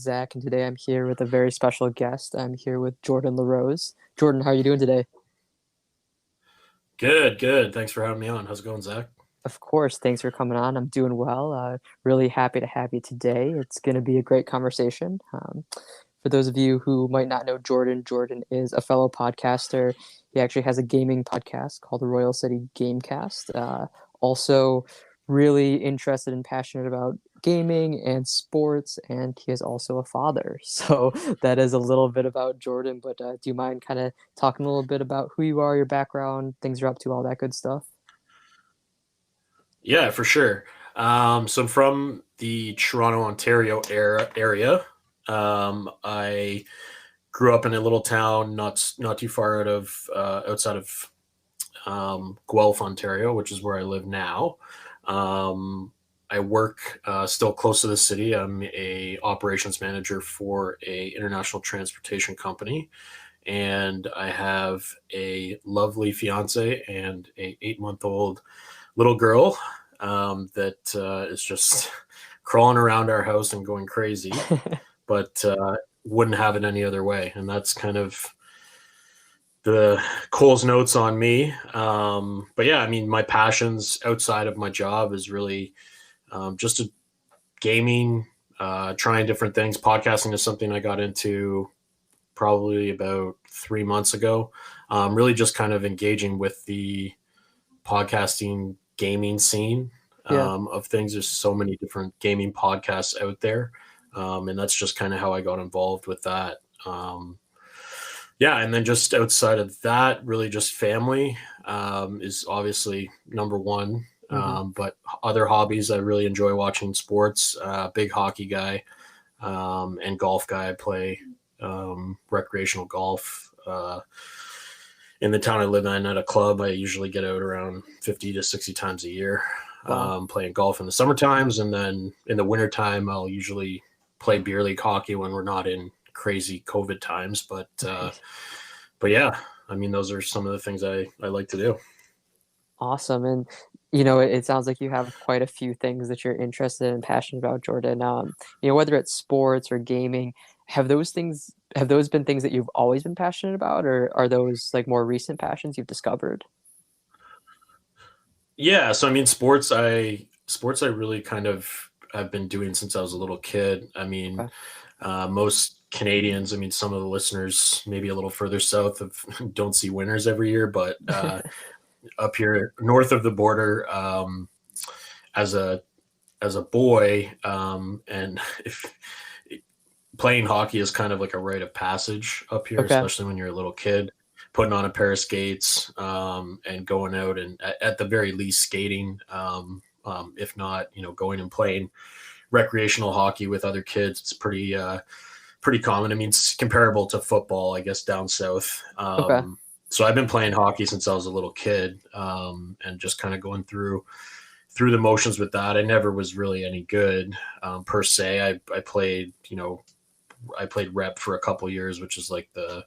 Zach, and today I'm here with a very special guest. I'm here with Jordan LaRose. Jordan, how are you doing today? Good, good. Thanks for having me on. How's it going, Zach? Of course, thanks for coming on. I'm doing well. Really happy to have you today. It's going to be a great conversation. For those of you who might not know Jordan, Jordan is a fellow podcaster. He actually has a gaming podcast called the Royal City Gamecast. Also, really interested and passionate about gaming and sports, and he is also a father. So that is a little bit about Jordan. But do you mind kind of talking a little bit about who you are, your background, things you're up to, all that good stuff? Yeah, for sure. So I'm from the Toronto, Ontario area. I grew up in a little town not too far outside of Guelph, Ontario, which is where I live now. I work still close to the city. I'm a operations manager for a international transportation company, and I have a lovely fiance and a 8 month old little girl that is just crawling around our house and going crazy, but wouldn't have it any other way. And that's kind of the Cole's notes on me. But yeah, I mean, my passions outside of my job is really just a gaming, trying different things. Podcasting is something I got into probably about 3 months ago. Really just kind of engaging with the podcasting gaming scene Yeah. of things. There's so many different gaming podcasts out there. And that's just kind of how I got involved with that. Yeah. And then just outside of that, really just family is obviously number one. Hmm. But other hobbies, I really enjoy watching sports, big hockey guy, and golf guy. I play recreational golf. In the town I live in at a club, I usually get out around 50 to 60 times a year Wow. playing golf in the summer times. And then in the winter time, I'll usually play beer league hockey when we're not in crazy COVID times. Right. But yeah, I mean, those are some of the things I like to do. Awesome. And it sounds like you have quite a few things that you're interested and passionate about, Jordan. Whether it's sports or gaming, have those been things that you've always been passionate about, or are those like more recent passions you've discovered? Yeah. So, I mean, sports I really kind of have been doing since I was a little kid. I mean, Okay. most Canadians, I mean, some of the listeners maybe a little further south of don't see winners every year, but up here north of the border, as a boy, and if playing hockey is kind of like a rite of passage up here, Okay. especially when you're a little kid, putting on a pair of skates and going out and at the very least skating, if not, going and playing recreational hockey with other kids. It's pretty common. I mean, it's comparable to football, I guess, down south. Okay. So I've been playing hockey since I was a little kid, and just kind of going through the motions with that. I never was really any good per se. I played, I played rep for a couple years, which is like the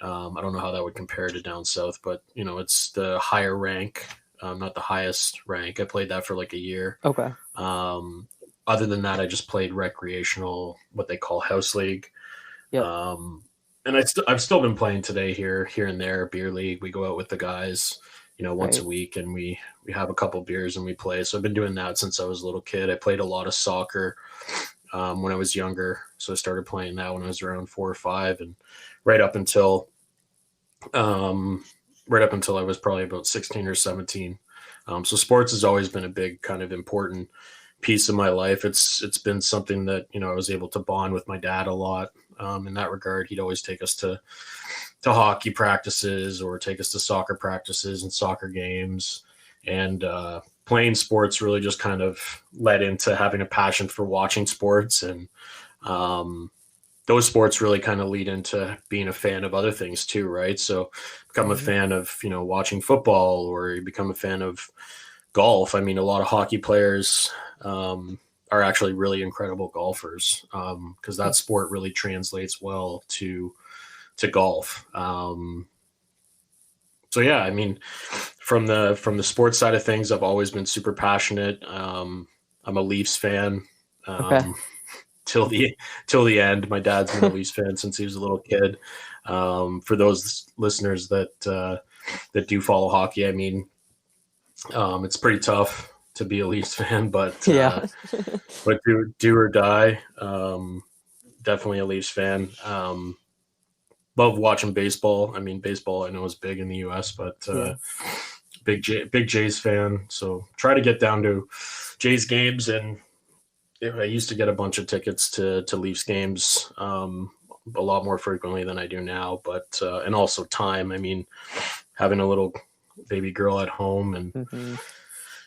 I don't know how that would compare to down south, but it's the higher rank, not the highest rank. I played that for like a year. Okay. Um, Other than that, I just played recreational, what they call house league. Yep. Um, and I've still been playing today here and there, beer league. We go out with the guys, once a Right. week, and we have a couple beers and we play. So I've been doing that since I was a little kid. I played a lot of soccer when I was younger, so I started playing that when I was around 4 or 5, and right up until um, right up until I was probably about 16 or 17. So sports has always been a big kind of important piece of my life. It's been something that I was able to bond with my dad a lot. In that regard, he'd always take us to hockey practices or take us to soccer practices and soccer games. And playing sports really just kind of led into having a passion for watching sports. And um, those sports really kind of lead into being a fan of other things too, right? So become a Hmm. fan of, watching football, or you become a fan of golf. I mean, a lot of hockey players are actually really incredible golfers, because that sport really translates well to golf. So yeah, I mean, from the sports side of things, I've always been super passionate. I'm a Leafs fan. Okay. Um, till the end. My dad's been a Leafs fan since he was a little kid. For those listeners that do follow hockey, I mean, it's pretty tough to be a Leafs fan, Yeah. but do or die. Definitely a Leafs fan. Love watching baseball. I mean, baseball I know is big in the U.S., but Yeah. big Jays fan. So try to get down to Jays games, and I used to get a bunch of tickets to Leafs games a lot more frequently than I do now. But and also time. I mean, having a little baby girl at home Hmm.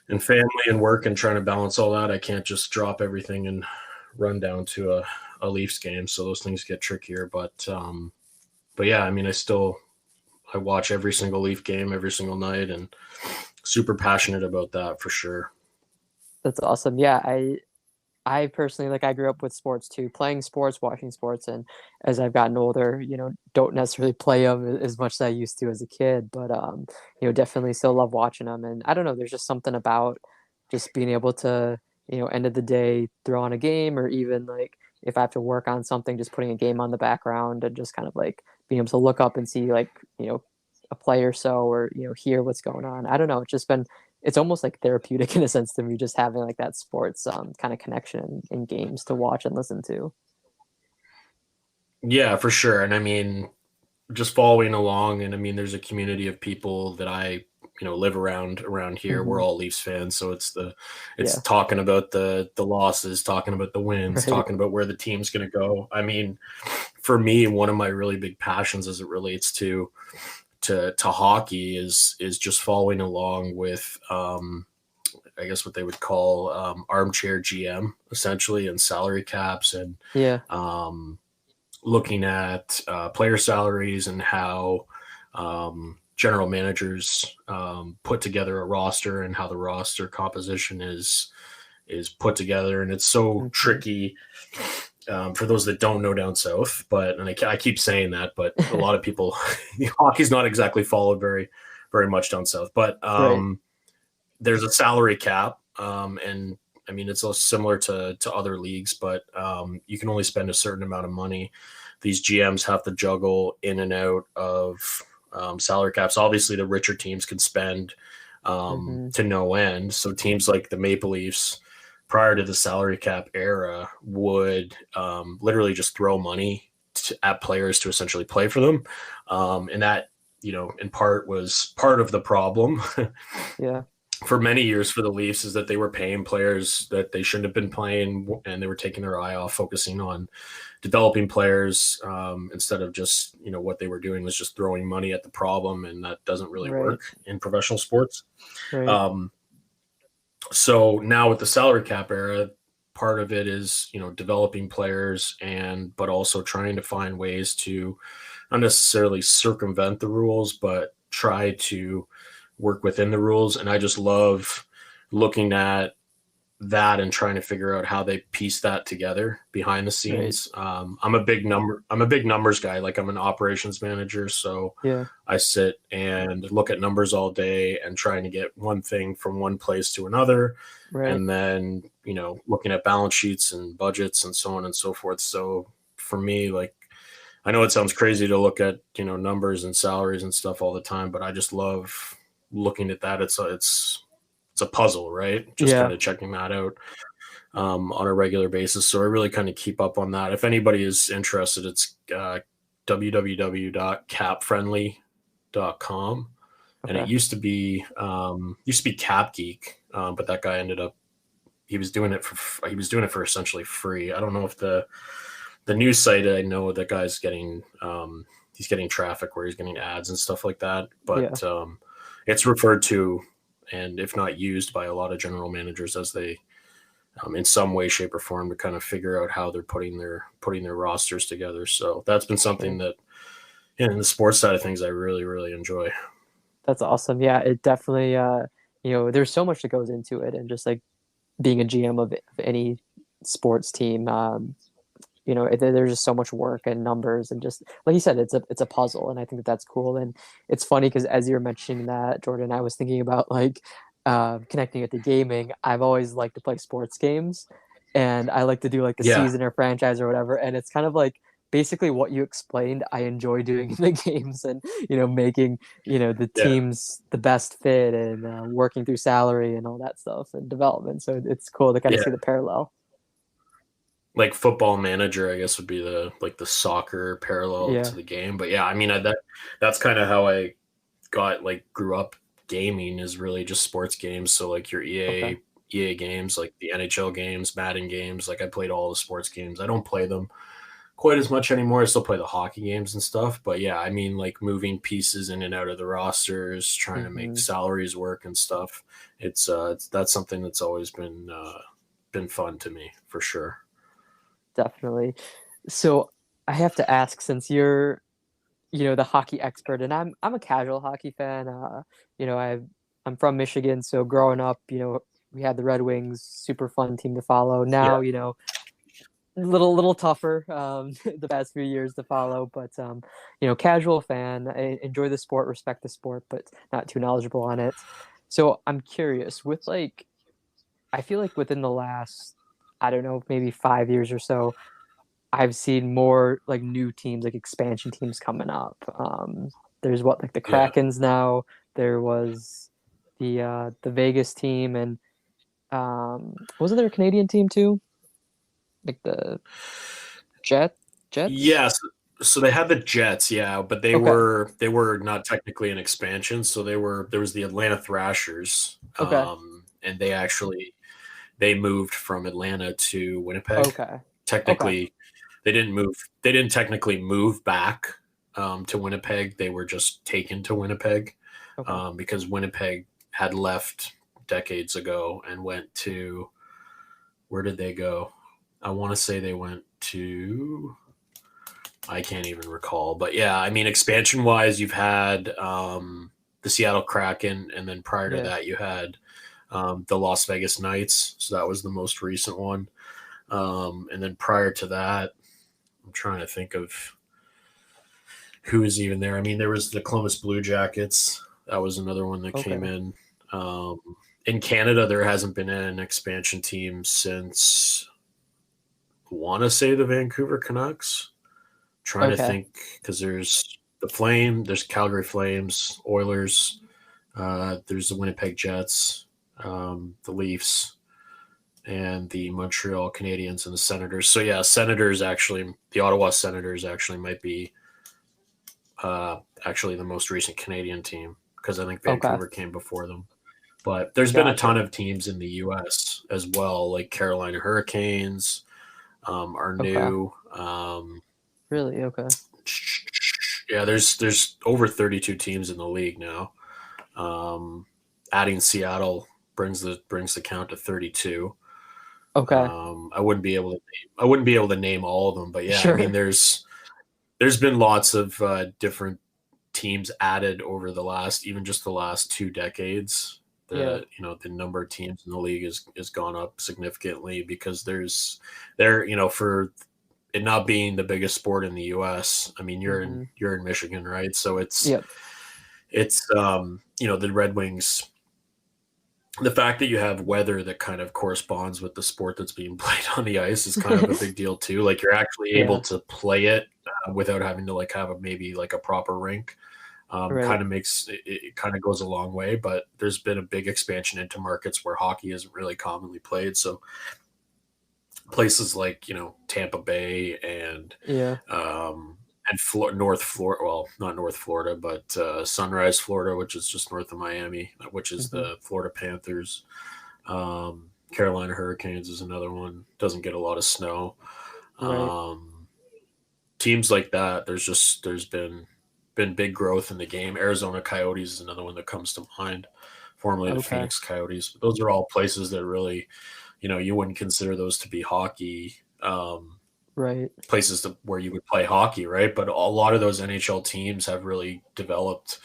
and family and work and trying to balance all that, I can't just drop everything and run down to a Leafs game. So those things get trickier. But yeah, I mean, I watch every single Leaf game every single night, and super passionate about that for sure. That's awesome. Yeah, I personally, like, I grew up with sports too, playing sports, watching sports, and as I've gotten older, don't necessarily play them as much as I used to as a kid, but definitely still love watching them. And I don't know, there's just something about just being able to, end of the day, throw on a game, or even like if I have to work on something, just putting a game on the background and just kind of like being able to look up and see like, a play or so, or hear what's going on. I don't know, it's almost like therapeutic in a sense to me, just having like that sports kind of connection in games to watch and listen to. Yeah, for sure. And I mean, just following along, and I mean, there's a community of people that I live around here. We're Hmm. all Leafs fans, so it's Yeah. talking about the losses, talking about the wins, Right. talking about where the team's going to go. I mean, for me, one of my really big passions as it relates to hockey is just following along with I guess what they would call armchair GM essentially, and salary caps, and Yeah. um, looking at player salaries and how general managers put together a roster, and how the roster composition is put together, and it's so Hmm. tricky for those that don't know down south. But and I keep saying that, but a lot of people hockey's not exactly followed very much down south. But Right. there's a salary cap, and I mean it's also similar to other leagues, but you can only spend a certain amount of money. These GMs have to juggle in and out of salary caps. Obviously, the richer teams can spend Hmm. to no end. So teams like the Maple Leafs, prior to the salary cap era, would literally just throw money at players to essentially play for them, and that in part was part of the problem Yeah. for many years for the Leafs, is that they were paying players that they shouldn't have been playing, and they were taking their eye off focusing on developing players, instead of just what they were doing was just throwing money at the problem, and that doesn't really Right. work in professional sports. Right. Um, so now with the salary cap era, part of it is developing players, and but also trying to find ways to not necessarily circumvent the rules, but try to work within the rules. And I just love looking at that and trying to figure out how they piece that together behind the Right. scenes. I'm a big numbers guy. Like, I'm an operations manager, so Yeah. I sit and look at numbers all day and trying to get one thing from one place to another, Right. and then looking at balance sheets and budgets and so on and so forth. So for me, like, I know it sounds crazy to look at numbers and salaries and stuff all the time, but I just love looking at that. It's a puzzle, right? Just kind Yeah. of checking that out on a regular basis. So I really kind of keep up on that. If anybody is interested, it's www.capfriendly.com, and it Okay. used to be Cap Geek, but that guy ended up he was doing it for essentially free. I don't know if the news site, I know that guy's getting he's getting traffic where he's getting ads and stuff like that, Yeah. but it's referred to, and if not used by a lot of general managers, as they in some way, shape, or form, to kind of figure out how they're putting their rosters together. So that's been something Right. that, yeah, in the sports side of things, I really really enjoy. That's awesome. Yeah, it definitely there's so much that goes into it, and just like being a GM of any sports team, there's just so much work and numbers, and just like you said, it's a puzzle, and I think that that's cool. And it's funny because as you were mentioning that, Jordan, I was thinking about like connecting it to gaming. I've always liked to play sports games, and I like to do like the Yeah. season or franchise or whatever. And it's kind of like basically what you explained. I enjoy doing in the games, and making the Yeah. teams the best fit, and working through salary and all that stuff and development. So it's cool to kind of Yeah. see the parallel. Like Football Manager, I guess would be the soccer parallel Yeah. to the game. But yeah, I mean that's kind of how I grew up gaming, is really just sports games. So like your Okay. EA games, like the NHL games, Madden games. Like I played all the sports games. I don't play them quite as much anymore. I still play the hockey games and stuff. But yeah, I mean like moving pieces in and out of the rosters, trying to make Hmm. salaries work and stuff. It's that's something that's always been fun to me for sure. Definitely. So I have to ask, since you're the hockey expert, and I'm a casual hockey fan. I'm from Michigan, so growing up, we had the Red Wings, super fun team to follow. Yeah. Now, little tougher the past few years to follow, but casual fan. I enjoy the sport, respect the sport, but not too knowledgeable on it. So I'm curious with like, I feel like within the last, I don't know, maybe 5 years or so, I've seen more like new teams, like expansion teams coming up. There's what, like the Yeah. Krakens now. There was the Vegas team, and wasn't there a Canadian team too? Like the Jet Jets. Yes. So they had the Jets, yeah, but they Okay. were they were not technically an expansion. So there was the Atlanta Thrashers, Okay. and they moved from Atlanta to Winnipeg. Okay. Okay. Technically, they didn't move. They didn't technically move back to Winnipeg. They were just taken to Winnipeg Okay. because Winnipeg had left decades ago and went to, where did they go? I want to say they went to, I can't even recall. But yeah, I mean, expansion wise, you've had the Seattle Kraken, and then prior to Yeah. that, you had the Las Vegas Knights. So that was the most recent one. And then prior to that, I'm trying to think of who was even there. I mean, there was the Columbus Blue Jackets. That was another one that came Okay. in. In Canada, there hasn't been an expansion team since, want to say, the Vancouver Canucks. Trying to Okay. think, because there's Calgary Flames, Oilers, there's the Winnipeg Jets, the Leafs, and the Montreal Canadiens and the Senators. So yeah, the Ottawa Senators actually might be actually the most recent Canadian team, because I think Okay. Vancouver came before them. But there's been a ton Gotcha. of teams in the U.S. as well, like Carolina Hurricanes are Okay. new. Really? Okay. Yeah, there's over 32 teams in the league now. Um, Adding Seattle brings the count to 32. Okay. I wouldn't be able to name all of them, but yeah, I mean Sure. there's been lots of different teams added over even just the last 2 decades. Yeah. The number of teams in the league has gone up significantly, because there for it not being the biggest sport in the U.S. I mean, Hmm. you're in Michigan, right? So Yep. it's the Red Wings. The fact that you have weather that kind of corresponds with the sport that's being played on the ice is kind of a big deal too. Like you're actually able Yeah. to play it without having to have maybe a proper rink. Right. Kind of makes it kind of goes a long way. But there's been a big expansion into markets where hockey isn't really commonly played. So places like Tampa Bay Yeah. North Florida, well, not North Florida, but Sunrise, Florida, which is just north of Miami, which is Hmm. the Florida Panthers. Carolina Hurricanes is another one. Doesn't get a lot of snow. Right. Um, Teams like that, there's been big growth in the game. Arizona Coyotes is another one that comes to mind, formerly the Okay. Phoenix Coyotes. But those are all places that really, you wouldn't consider those to be hockey. Right. Places where you would play hockey, right? But a lot of those NHL teams have really developed.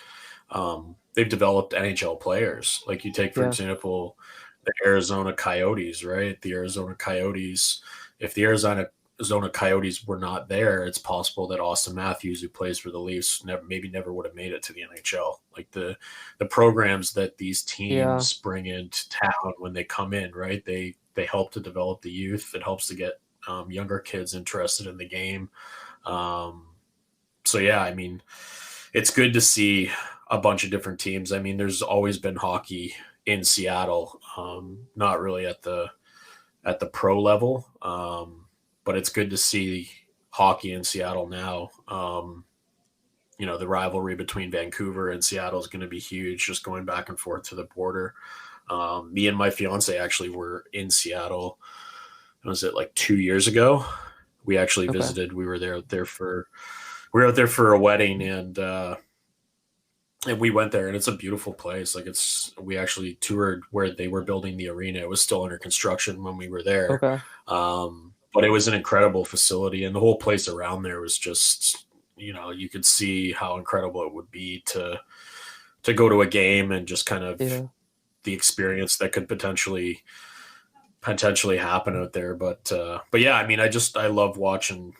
They've developed NHL players. Like you take, for Yeah. example, the Arizona Coyotes, right? The Arizona Coyotes. If the Arizona Coyotes were not there, it's possible that Austin Matthews, who plays for the Leafs, never would have made it to the NHL. Like the programs that these Yeah. teams bring into town when they come in, right? they help to develop the youth. It helps to get younger kids interested in the game. Um, so yeah, I mean, it's good to see a bunch of different teams. I mean, there's always been hockey in Seattle, not really at the pro level, but it's good to see hockey in Seattle now. The rivalry between Vancouver and Seattle is going to be huge, just going back and forth to the border. Me and my fiance actually were in Seattle. Was it like 2 years ago? We actually Okay. visited. We were out there for a wedding, and we went there, and it's a beautiful place. Like we actually toured where they were building the arena. It was still under construction when we were there. Okay. But it was an incredible facility, and the whole place around there was just, you could see how incredible it would be to go to a game and just kind of Yeah. the experience that could potentially happen out there. But yeah, I mean, I love watching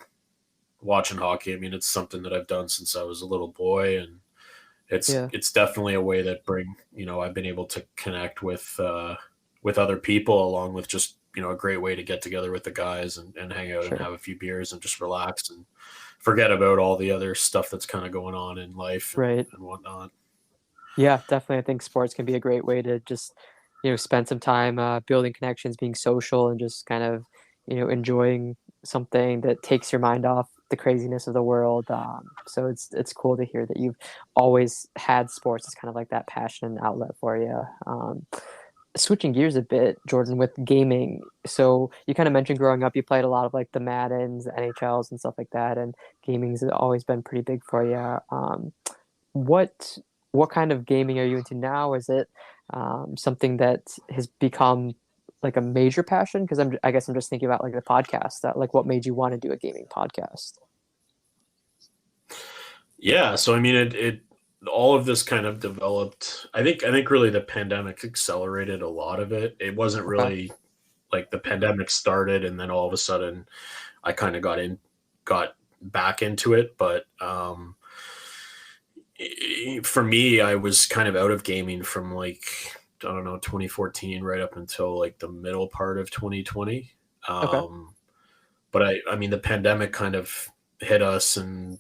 hockey. I mean, it's something that I've done since I was a little boy, and Yeah. it's definitely a way that I've been able to connect with other people, along with just, a great way to get together with the guys and hang out and Sure. have a few beers and just relax and forget about all the other stuff that's kind of going on in life Right. and whatnot. Yeah, definitely. I think sports can be a great way to just, spend some time building connections, being social, and just kind of, enjoying something that takes your mind off the craziness of the world. So it's cool to hear that you've always had sports as kind of like that passion and outlet for you. Switching gears a bit, Jordan, with gaming. So you kind of mentioned growing up, you played a lot of like the Maddens, the NHLs, and stuff like that, and gaming's always been pretty big for you. What what kind of gaming are you into now? Is it something that has become like a major passion? Because I guess I'm just thinking about like the podcast. That like what made you want to do a gaming podcast? Yeah, so I mean, it all of this kind of developed. I think really the pandemic accelerated a lot of it. It wasn't Okay. really like the pandemic started, and then all of a sudden I kind of got back into it. But for me, I was kind of out of gaming from like, I don't know, 2014 right up until like the middle part of 2020. Okay. But I mean, the pandemic kind of hit us, and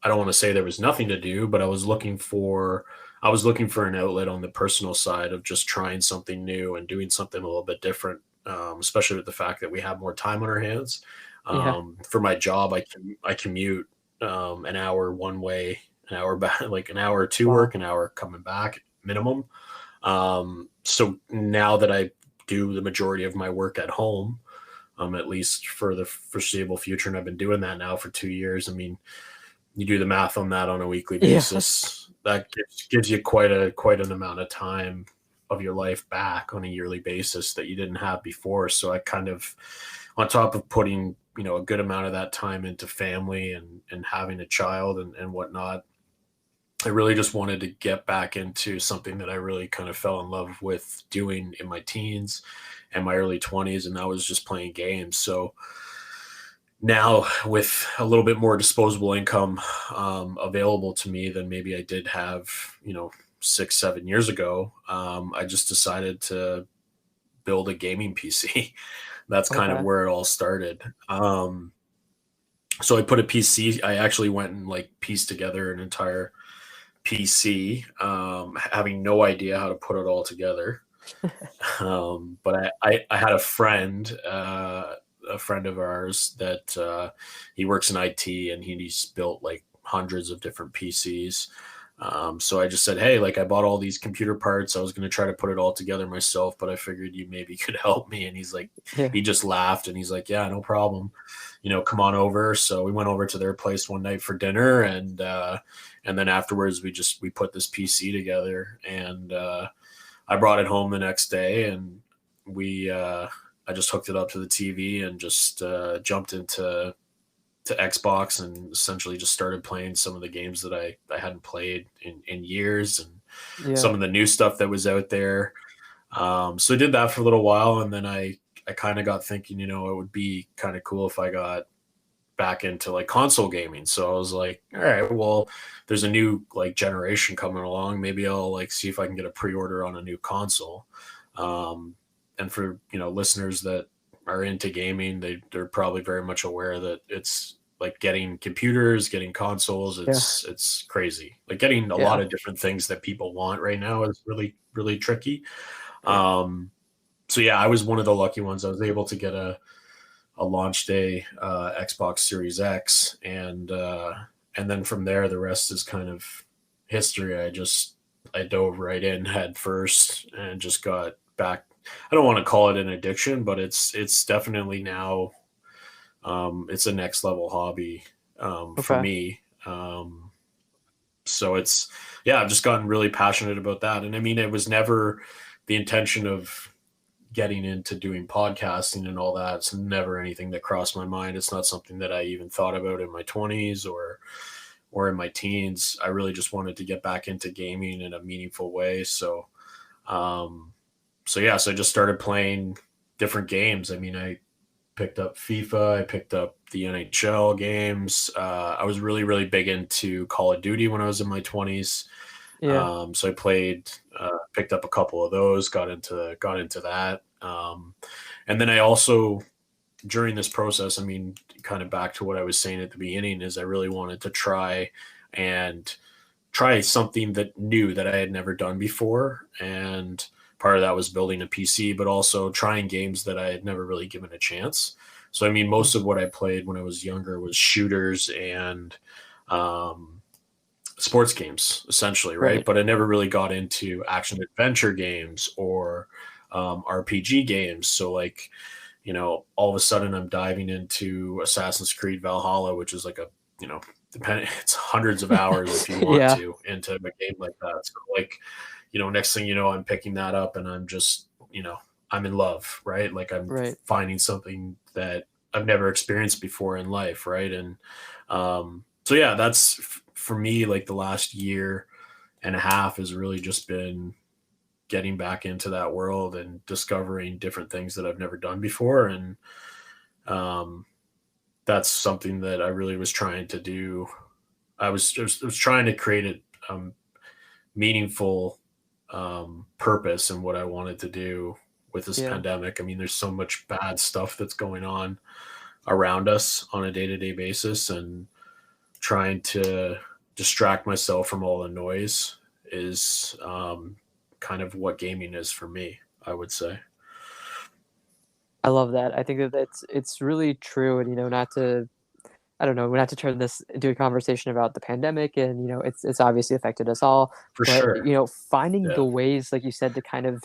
I don't want to say there was nothing to do, but I was looking for an outlet on the personal side of just trying something new and doing something a little bit different, especially with the fact that we have more time on our hands. Yeah. For my job, I commute an hour one way, an hour back, like an hour to Wow. work, an hour coming back minimum. So now that I do the majority of my work at home, at least for the foreseeable future, and I've been doing that now for 2 years. I mean, you do the math on that on a weekly Yeah. basis, that gives you quite an amount of time of your life back on a yearly basis that you didn't have before. So I kind of, on top of putting, a good amount of that time into family and having a child and whatnot, I really just wanted to get back into something that I really kind of fell in love with doing in my teens and my early 20s, and that was just playing games. So now, with a little bit more disposable income available to me than maybe I did have, 6, 7 years ago, I just decided to build a gaming PC. That's kind of Okay. where it all started. So I put a PC. I actually went and like pieced together an entire PC, having no idea how to put it all together. But I had a friend of ours that he works in IT, and he's built like hundreds of different PCs. So I just said, hey, like I bought all these computer parts. I was going to try to put it all together myself, but I figured you maybe could help me. And Yeah. he just laughed, and he's like, yeah, no problem. Come on over. So we went over to their place one night for dinner, and then afterwards we put this PC together, and I brought it home the next day, and I just hooked it up to the TV and just jumped into Xbox and essentially just started playing some of the games that I hadn't played in years, and Yeah. some of the new stuff that was out there. So I did that for a little while, and then I kind of got thinking, it would be kind of cool if I got back into like console gaming. So I was like, all right, well, there's a new like generation coming along. Maybe I'll like see if I can get a pre-order on a new console. Um, and for, listeners that are into gaming, they're probably very much aware that it's like getting computers, getting consoles. Yeah. It's crazy. Like getting a lot Yeah. of different things that people want right now is really, really tricky. Right. So yeah, I was one of the lucky ones. I was able to get a launch day Xbox Series X, and then from there, the rest is kind of history. I dove right in head first and just got back. I don't want to call it an addiction, but it's definitely now it's a next level hobby for Okay. me. So it's yeah, I've just gotten really passionate about that, and I mean, it was never the intention of getting into doing podcasting and all that. It's never anything that crossed my mind. It's not something that I even thought about in my 20s or in my teens. I really just wanted to get back into gaming in a meaningful way. Um, so I just started playing different games. I mean, I picked up FIFA, I picked up the NHL games. I was really, really big into Call of Duty when I was in my 20s. Yeah. So I picked up a couple of those, got into that. And then I also, during this process, I mean, kind of back to what I was saying at the beginning, is I really wanted to and try something that new that I had never done before. And part of that was building a PC, but also trying games that I had never really given a chance. So, I mean, most of what I played when I was younger was shooters and um, sports games, essentially, right? Right. But I never really got into action adventure games or RPG games. So, like, all of a sudden I'm diving into Assassin's Creed Valhalla, which is like it's hundreds of hours if you want Yeah. to into a game like that. So, like, next thing you know, I'm picking that up and I'm just, I'm in love, right? Like I'm Right. finding something that I've never experienced before in life, right? And so yeah, that's for me, like the last year and a half has really just been getting back into that world and discovering different things that I've never done before. And um, that's something that I really was trying to do. I was trying to create a meaningful purpose in what I wanted to do with this Yeah. pandemic. I mean, there's so much bad stuff that's going on around us on a day-to-day basis, and trying to distract myself from all the noise is kind of what gaming is for me, I would say. I love that. I think that it's really true, and not to I don't know, not to turn this into a conversation about the pandemic, and it's obviously affected us all, For but sure. finding Yeah. the ways, like you said, to kind of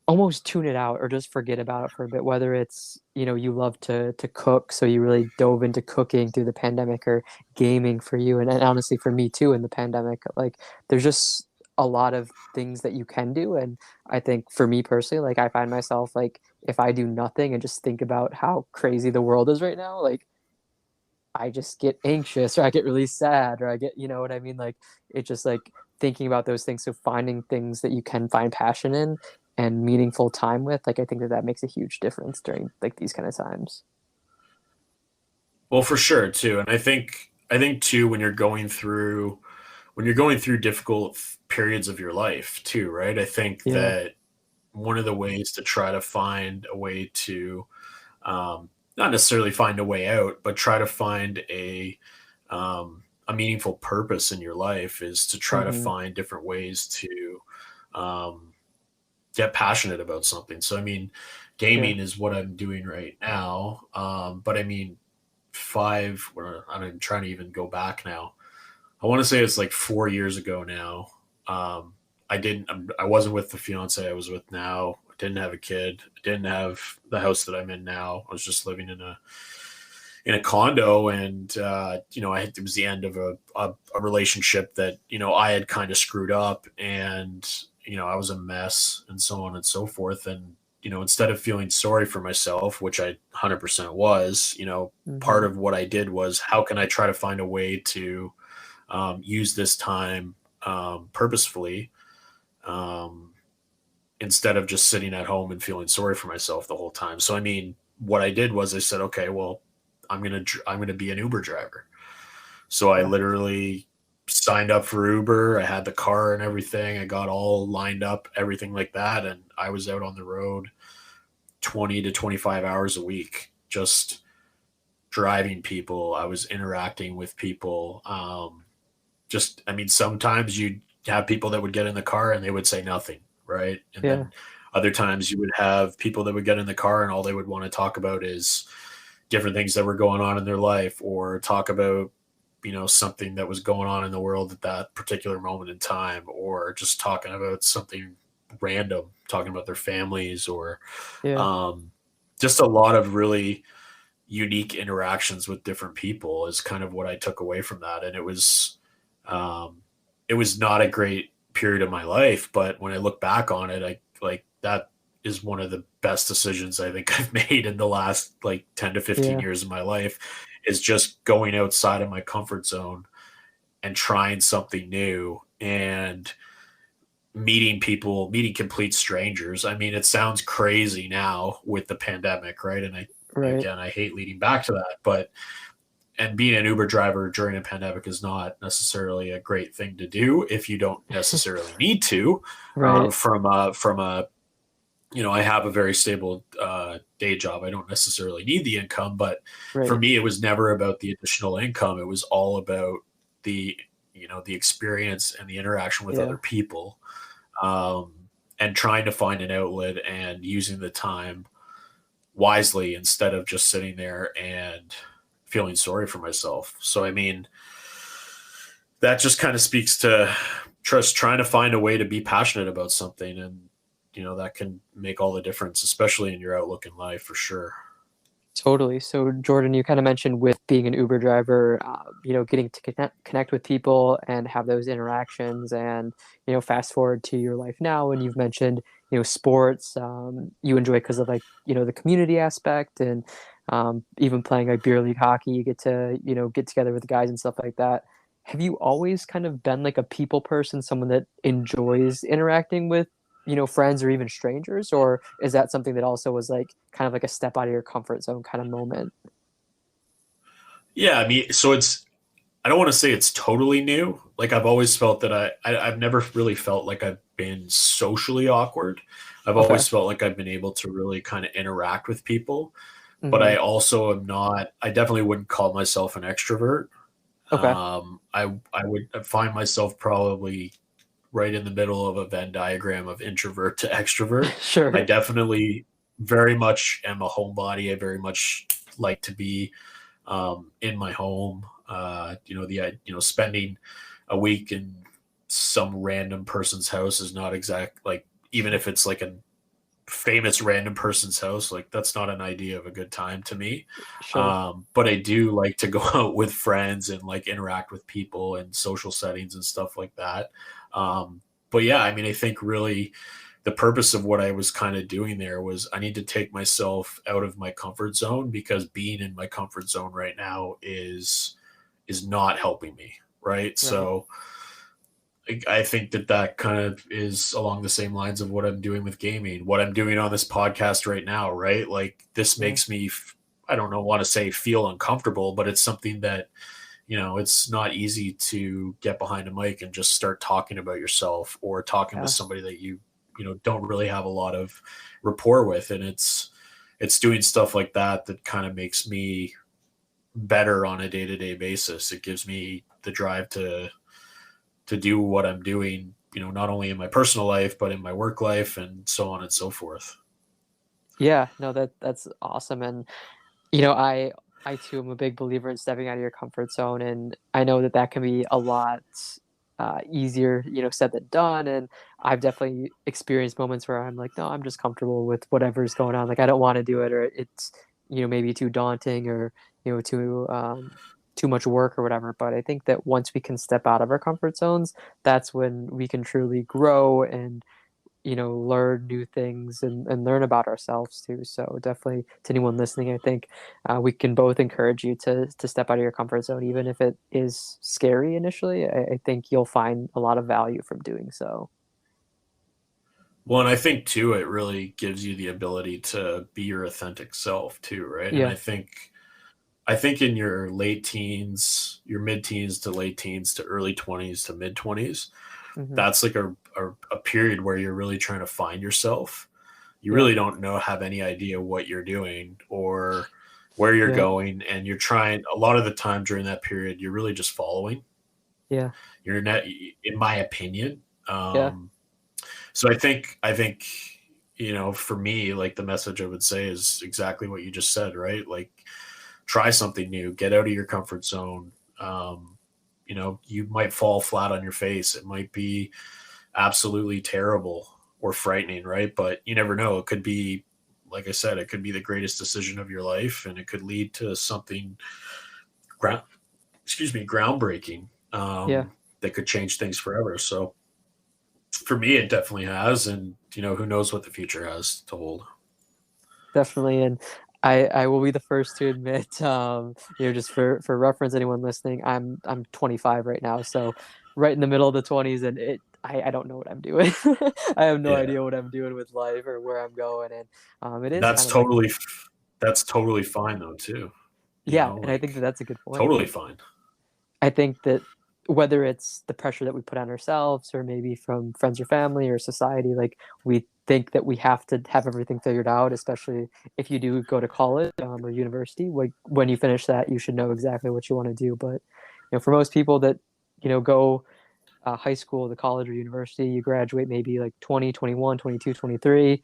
almost tune it out or just forget about it for a bit, whether it's you love to cook, so you really dove into cooking through the pandemic, or gaming for you, and honestly for me too in the pandemic. Like there's just a lot of things that you can do, and I think for me personally, like I find myself, like if I do nothing and just think about how crazy the world is right now, like I just get anxious, or I get really sad, or I get, you know what I mean? Like it's just like thinking about those things. So finding things that you can find passion in and meaningful time with, like I think that that makes a huge difference during like these kind of times. Well, for sure too. And I think too, when you're going through difficult periods of your life too, right? I think Yeah. that one of the ways to try to find a way to not necessarily find a way out, but try to find a meaningful purpose in your life is to try to Hmm. find different ways to um, get passionate about something. So, I mean, Yeah. gaming is what I'm doing right now. But I mean, I'm trying to even go back now. I want to say it's like 4 years ago now. Um, I wasn't with the fiance I was with now. I didn't have a kid. I didn't have the house that I'm in now. I was just living in a condo, and it was the end of a relationship that I had kind of screwed up, and I was a mess, and so on and so forth. And instead of feeling sorry for myself, which I 100% was, part Hmm. of what I did was, how can I try to find a way to use this time purposefully, um, instead of just sitting at home and feeling sorry for myself the whole time. So I mean, what I did was I said, okay, well, I'm gonna be an Uber driver. So I Yeah. literally signed up for Uber. I had the car and everything. I got all lined up, everything like that. And I was out on the road 20 to 25 hours a week, just driving people. I was interacting with people. I mean, sometimes you'd have people that would get in the car and they would say nothing, right? And Yeah. then other times you would have people that would get in the car and all they would want to talk about is different things that were going on in their life, or talk about, something that was going on in the world at that particular moment in time, or just talking about something random, talking about their families, or Yeah. um, just a lot of really unique interactions with different people is kind of what I took away from that. And um, it was not a great period of my life, but when I look back on it, I like that is one of the best decisions I think I've made in the last like 10 to 15 Yeah. years of my life, is just going outside of my comfort zone and trying something new and meeting people, meeting complete strangers. I mean, it sounds crazy now with the pandemic, right? And Right. again, I hate leading back to that, but and being an Uber driver during a pandemic is not necessarily a great thing to do if you don't necessarily need to. Right. From a I have a very stable day job. I don't necessarily need the income, but for Right. me, it was never about the additional income. It was all about the the experience and the interaction with Yeah. other people, um, and trying to find an outlet and using the time wisely instead of just sitting there and feeling sorry for myself. So, I mean, that just kind of speaks to just trying to find a way to be passionate about something. And, that can make all the difference, especially in your outlook in life for sure. Totally. So, Jordan, you kind of mentioned with being an Uber driver, getting to connect with people and have those interactions. And, fast forward to your life now, and you've mentioned, sports you enjoy because of like, the community aspect and even playing like beer league hockey, you get to, get together with the guys and stuff like that. Have you always kind of been like a people person, someone that enjoys interacting with friends or even strangers, or is that something that also was like kind of like a step out of your comfort zone kind of moment? Yeah, I mean, so I don't want to say it's totally new. Like, I've always felt that I've never really felt like I've been socially awkward. I've Okay. always felt like I've been able to really kind of interact with people, but Hmm. I also am not. I definitely wouldn't call myself an extrovert. Okay. I would find myself probably right in the middle of a Venn diagram of introvert to extrovert. I Sure. definitely very much am a homebody. I very much like to be in my home. Spending a week in some random person's house is not exact. Like, even if it's like a famous random person's house, like that's not an idea of a good time to me. Sure. But I do like to go out with friends and like interact with people in social settings and stuff like that. But yeah, I mean, I think really the purpose of what I was kind of doing there was I need to take myself out of my comfort zone, because being in my comfort zone right now is not helping me. Right. Right. So I think that kind of is along the same lines of what I'm doing with gaming, what I'm doing on this podcast right now, right? Like, this Yeah. makes me, I don't know, want to say feel uncomfortable, but it's something that, it's not easy to get behind a mic and just start talking about yourself, or talking with Yeah. somebody that don't really have a lot of rapport with. And it's doing stuff like that kind of makes me better on a day-to-day basis. It gives me the drive to do what I'm doing, not only in my personal life, but in my work life, and so on and so forth. Yeah. No, that's awesome. And I too am a big believer in stepping out of your comfort zone, and I know that that can be a lot easier, said than done. And I've definitely experienced moments where I'm like, no, I'm just comfortable with whatever's going on. Like I don't want to do it, or it's maybe too daunting, or too much work or whatever. But I think that once we can step out of our comfort zones, that's when we can truly grow and learn new things and learn about ourselves too. So definitely to anyone listening, I think we can both encourage you to step out of your comfort zone, even if it is scary initially. I think you'll find a lot of value from doing so. Well, and I think too, it really gives you the ability to be your authentic self too, right? And I Yeah. think I think in your late teens, your mid teens to late teens to early 20s to mid 20s, Hmm. that's like a period where you're really trying to find yourself. You Yeah. really don't know, have any idea what you're doing or where you're Yeah. going. And you're trying, a lot of the time during that period, you're really just following. Yeah. You're not, in my opinion. Yeah. So I think, for me, like the message I would say is exactly what you just said, right? Like try something new, get out of your comfort zone. You might fall flat on your face. It might be absolutely terrible or frightening, right? But you never know. It could be, like I said, it could be the greatest decision of your life, and it could lead to something ground, groundbreaking, Yeah. that could change things forever. So for me, it definitely has, and who knows what the future has to hold. Definitely. And I will be the first to admit, just for reference, anyone listening, I'm 25 right now, so right in the middle of the 20s, and I don't know what I'm doing. I have no Yeah, idea what I'm doing with life or where I'm going, and it is that's kind of like, totally that's totally fine though too. yeah, and I think that Like that's a good point. totally fine. I think that whether it's the pressure that we put on ourselves or maybe from friends or family or society, like we think that we have to have everything figured out, especially if you do go to college or university. Like when you finish that, you should know exactly what you want to do. But for most people that go high school, the college or university, you graduate maybe like 20, 21, 22, 23.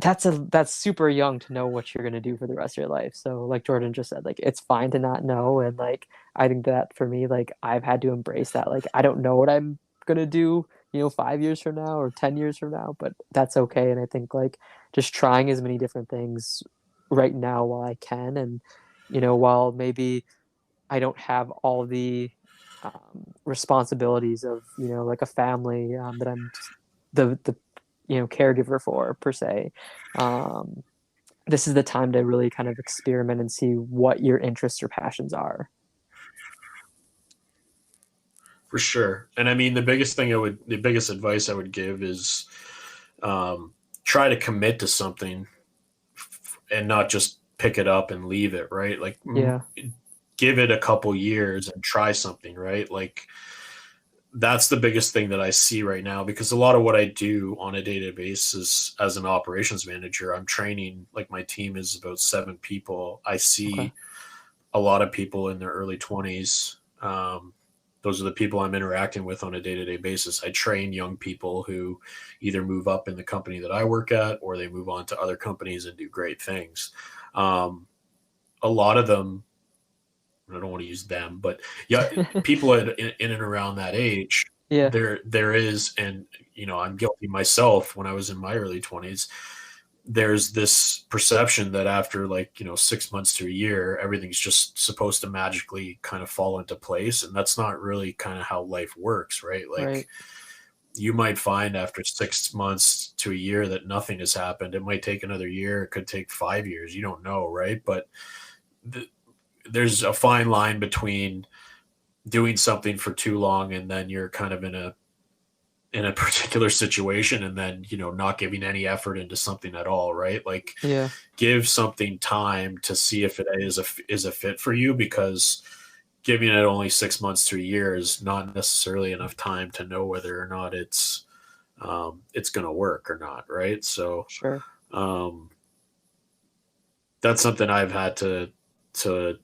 That's super young to know what you're going to do for the rest of your life. So like Jordan just said, like it's fine to not know. And like I think that for me, like I've had to embrace that. Like I don't know what I'm going to do 5 years from now or 10 years from now, but that's okay. And I think like just trying as many different things right now while I can, and while maybe I don't have all the responsibilities of like a family that I'm the caregiver for per se. Um, this is the time to really kind of experiment and see what your interests or passions are. For sure. And I mean, the biggest advice I would give is, um, try to commit to something and not just pick it up and leave it, right? Like, Yeah, give it a couple years and try something, right? Like, that's the biggest thing that I see right now, because a lot of what I do on a day-to-day basis as an operations manager, I'm training, like my team is about 7 people. I okay, see a lot of people in their early 20s. Those are the people I'm interacting with on a day-to-day basis. I train young people who either move up in the company that I work at, or they move on to other companies and do great things. Um, a lot of them, I don't want to use them, but yeah, people in and around that age, yeah, there is, and I'm guilty myself when I was in my early 20s. There's this perception that after, like, 6 months to a year, everything's just supposed to magically kind of fall into place, and that's not really kind of how life works, right? Like, right, you might find after 6 months to a year that nothing has happened. It might take another year, it could take 5 years, you don't know, right? But th- there's a fine line between doing something for too long and then you're kind of in a particular situation, and then not giving any effort into something at all, right? Like, yeah, give something time to see if it is a fit for you, because giving it only 6 months to a year is not necessarily enough time to know whether or not it's going to work or not, right? So, sure, um, that's something I've had to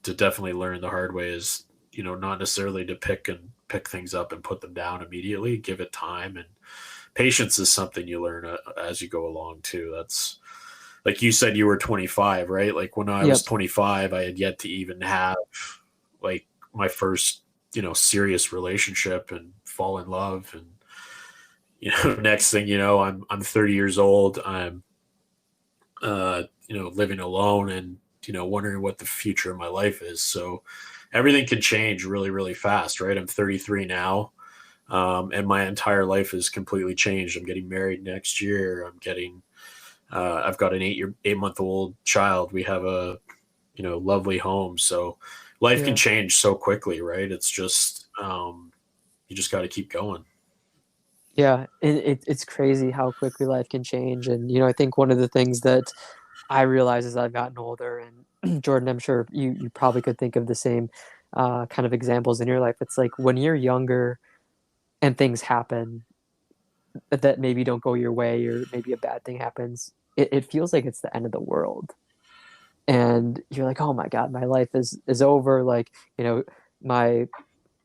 definitely learn the hard way, is not necessarily to pick things up and put them down immediately. Give it time, and patience is something you learn as you go along too. That's, like you said, you were 25, right? Like when I was yep, 25, I had yet to even have like my first serious relationship and fall in love, and next thing you know, I'm 30 years old. I'm living alone, and wondering what the future of my life is. So everything can change really, really fast, right? I'm 33 now, and my entire life is completely changed. I'm getting married next year. I've got an 8-month old child. We have a lovely home. So life can yeah. change so quickly, right? It's just, you just got to keep going. Yeah, it's crazy how quickly life can change, and I think one of the things that I realize as I've gotten older, and Jordan, I'm sure you probably could think of the same kind of examples in your life. It's like when you're younger and things happen that maybe don't go your way, or maybe a bad thing happens, it feels like it's the end of the world. And you're like, oh my God, my life is over. Like, my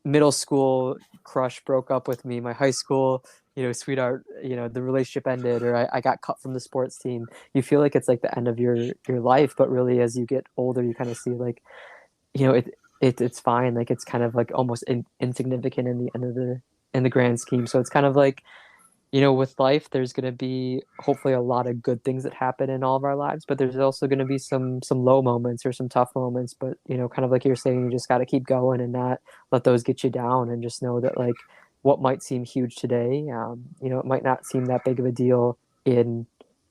middle school crush broke up with me, my high school, sweetheart, the relationship ended, or I got cut from the sports team. You feel like it's like the end of your life, but really as you get older, you kind of see like, it's fine. Like it's kind of like almost insignificant in the end of in the grand scheme. So it's kind of like, with life, there's going to be hopefully a lot of good things that happen in all of our lives, but there's also going to be some low moments or some tough moments. But kind of like you're saying, you just got to keep going and not let those get you down, and just know that like what might seem huge today, it might not seem that big of a deal in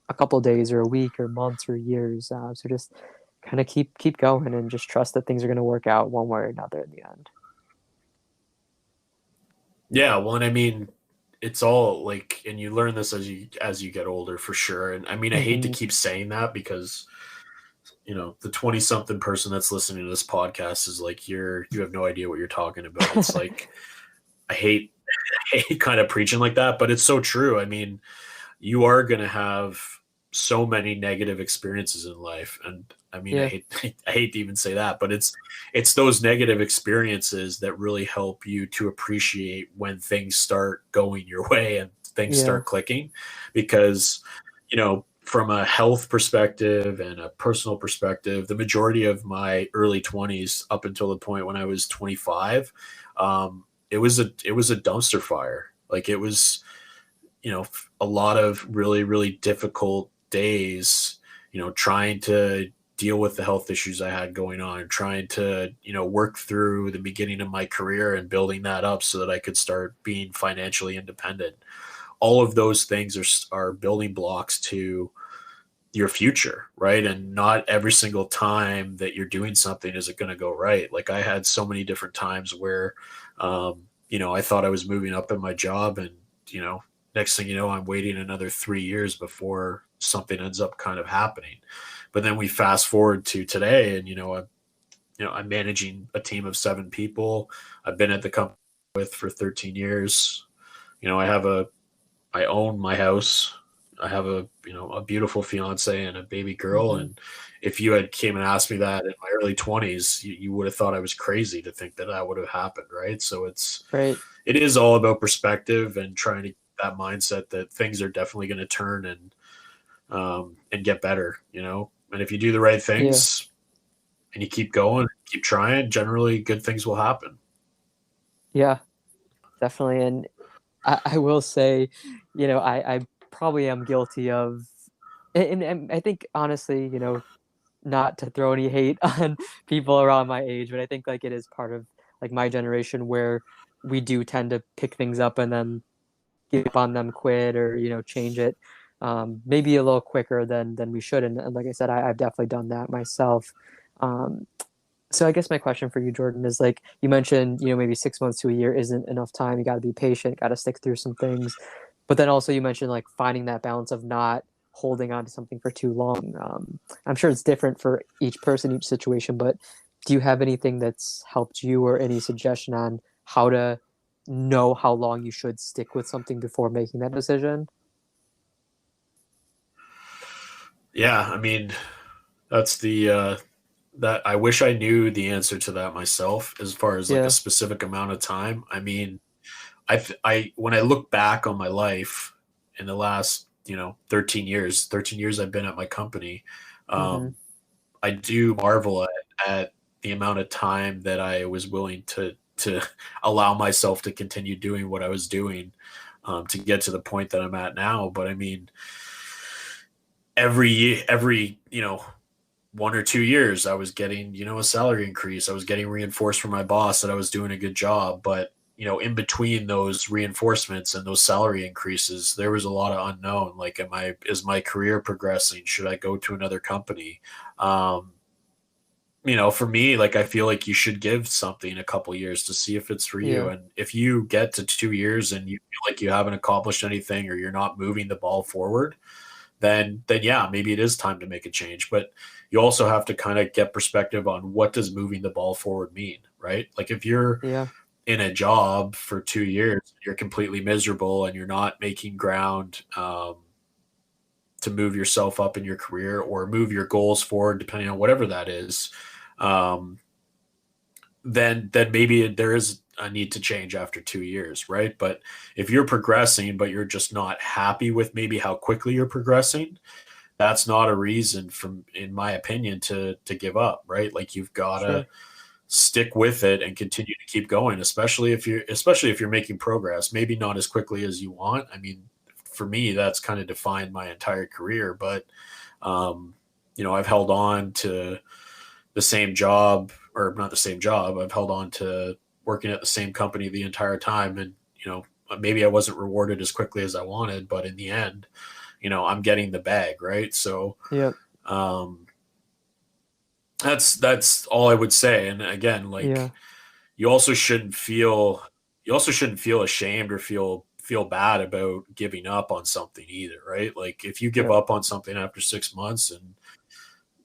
a couple of days or a week or months or years. So just kind of keep going and just trust that things are going to work out one way or another in the end. Yeah, well, and I mean, it's all like, and you learn this as you get older for sure. And I mean, I hate to Hmm. keep saying that because the 20 something person that's listening to this podcast is like, you have no idea what you're talking about. It's like, I hate I hate kind of preaching like that, but it's so true. I mean, you are going to have so many negative experiences in life, and I mean, I Yeah, hate I hate to even say that, but it's those negative experiences that really help you to appreciate when things start going your way and things yeah, start clicking, because from a health perspective and a personal perspective, the majority of my early 20s up until the point when I was 25, it was a dumpster fire. Like it was, a lot of really, really difficult days, trying to deal with the health issues I had going on, trying to, work through the beginning of my career and building that up so that I could start being financially independent. All of those things are building blocks to your future, right? And not every single time that you're doing something is it going to go right. Like I had so many different times where, I thought I was moving up in my job, and next thing you know, I'm waiting another 3 years before something ends up kind of happening. But then we fast forward to today, and I'm managing a team of 7 people. I've been at the company with for 13 years. I have I own my house. I have a beautiful fiance and a baby girl. hmm, And if you had came and asked me that in my early 20s, you would have thought I was crazy to think that that would have happened, right? So right. it is all about perspective and trying to get that mindset that things are definitely going to turn and get better, And if you do the right Yeah, things and you keep going, keep trying, generally good things will happen. yeah, definitely. And I will say, I probably am guilty of, and I think honestly, not to throw any hate on people around my age, but I think like it is part of like my generation where we do tend to pick things up and then give up on them, quit, or change it, maybe a little quicker than we should. And like I said, I've definitely done that myself. Um, so I guess my question for you, Jordan, is like you mentioned, maybe 6 months to a year isn't enough time. You got to be patient, got to stick through some things. But then also you mentioned like finding that balance of not holding on to something for too long. I'm sure it's different for each person, each situation, but do you have anything that's helped you, or any suggestion on how to know how long you should stick with something before making that decision? Yeah, I mean, that's that I wish I knew the answer to that myself as far as like a Yeah. specific amount of time. I mean, when I look back on my life in the last, 13 years I've been at my company, Hmm. um, I do marvel at the amount of time that I was willing to allow myself to continue doing what I was doing, to get to the point that I'm at now. But I mean, every 1 or 2 years, I was getting, a salary increase. I was getting reinforced from my boss that I was doing a good job. But, in between those reinforcements and those salary increases, there was a lot of unknown. Like, is my career progressing? Should I go to another company? Um, for me, like, I feel like you should give something a couple years to see if it's for you. Yeah. And if you get to 2 years and you feel like you haven't accomplished anything or you're not moving the ball forward, then yeah, maybe it is time to make a change. But you also have to kind of get perspective on what does moving the ball forward mean, right? Like if you're Yeah. in a job for 2 years, you're completely miserable and you're not making ground to move yourself up in your career or move your goals forward, depending on whatever that is, um, then maybe there is a need to change after 2 years, right? But if you're progressing, but you're just not happy with maybe how quickly you're progressing, that's not a reason, from in my opinion, to give up, right? Like you've got to Sure. stick with it and continue to keep going, especially if you're making progress, maybe not as quickly as you want. I mean, for me, that's kind of defined my entire career, but um, I've held on to the same job, or not the same job. I've held on to working at the same company the entire time, and maybe I wasn't rewarded as quickly as I wanted, but in the end, I'm getting the bag, right? So Yep. um, that's all I would say. And again, Yeah. like you also shouldn't feel you also shouldn't feel ashamed or feel bad about giving up on something either, right? Like if you give Yep. up on something after 6 months, and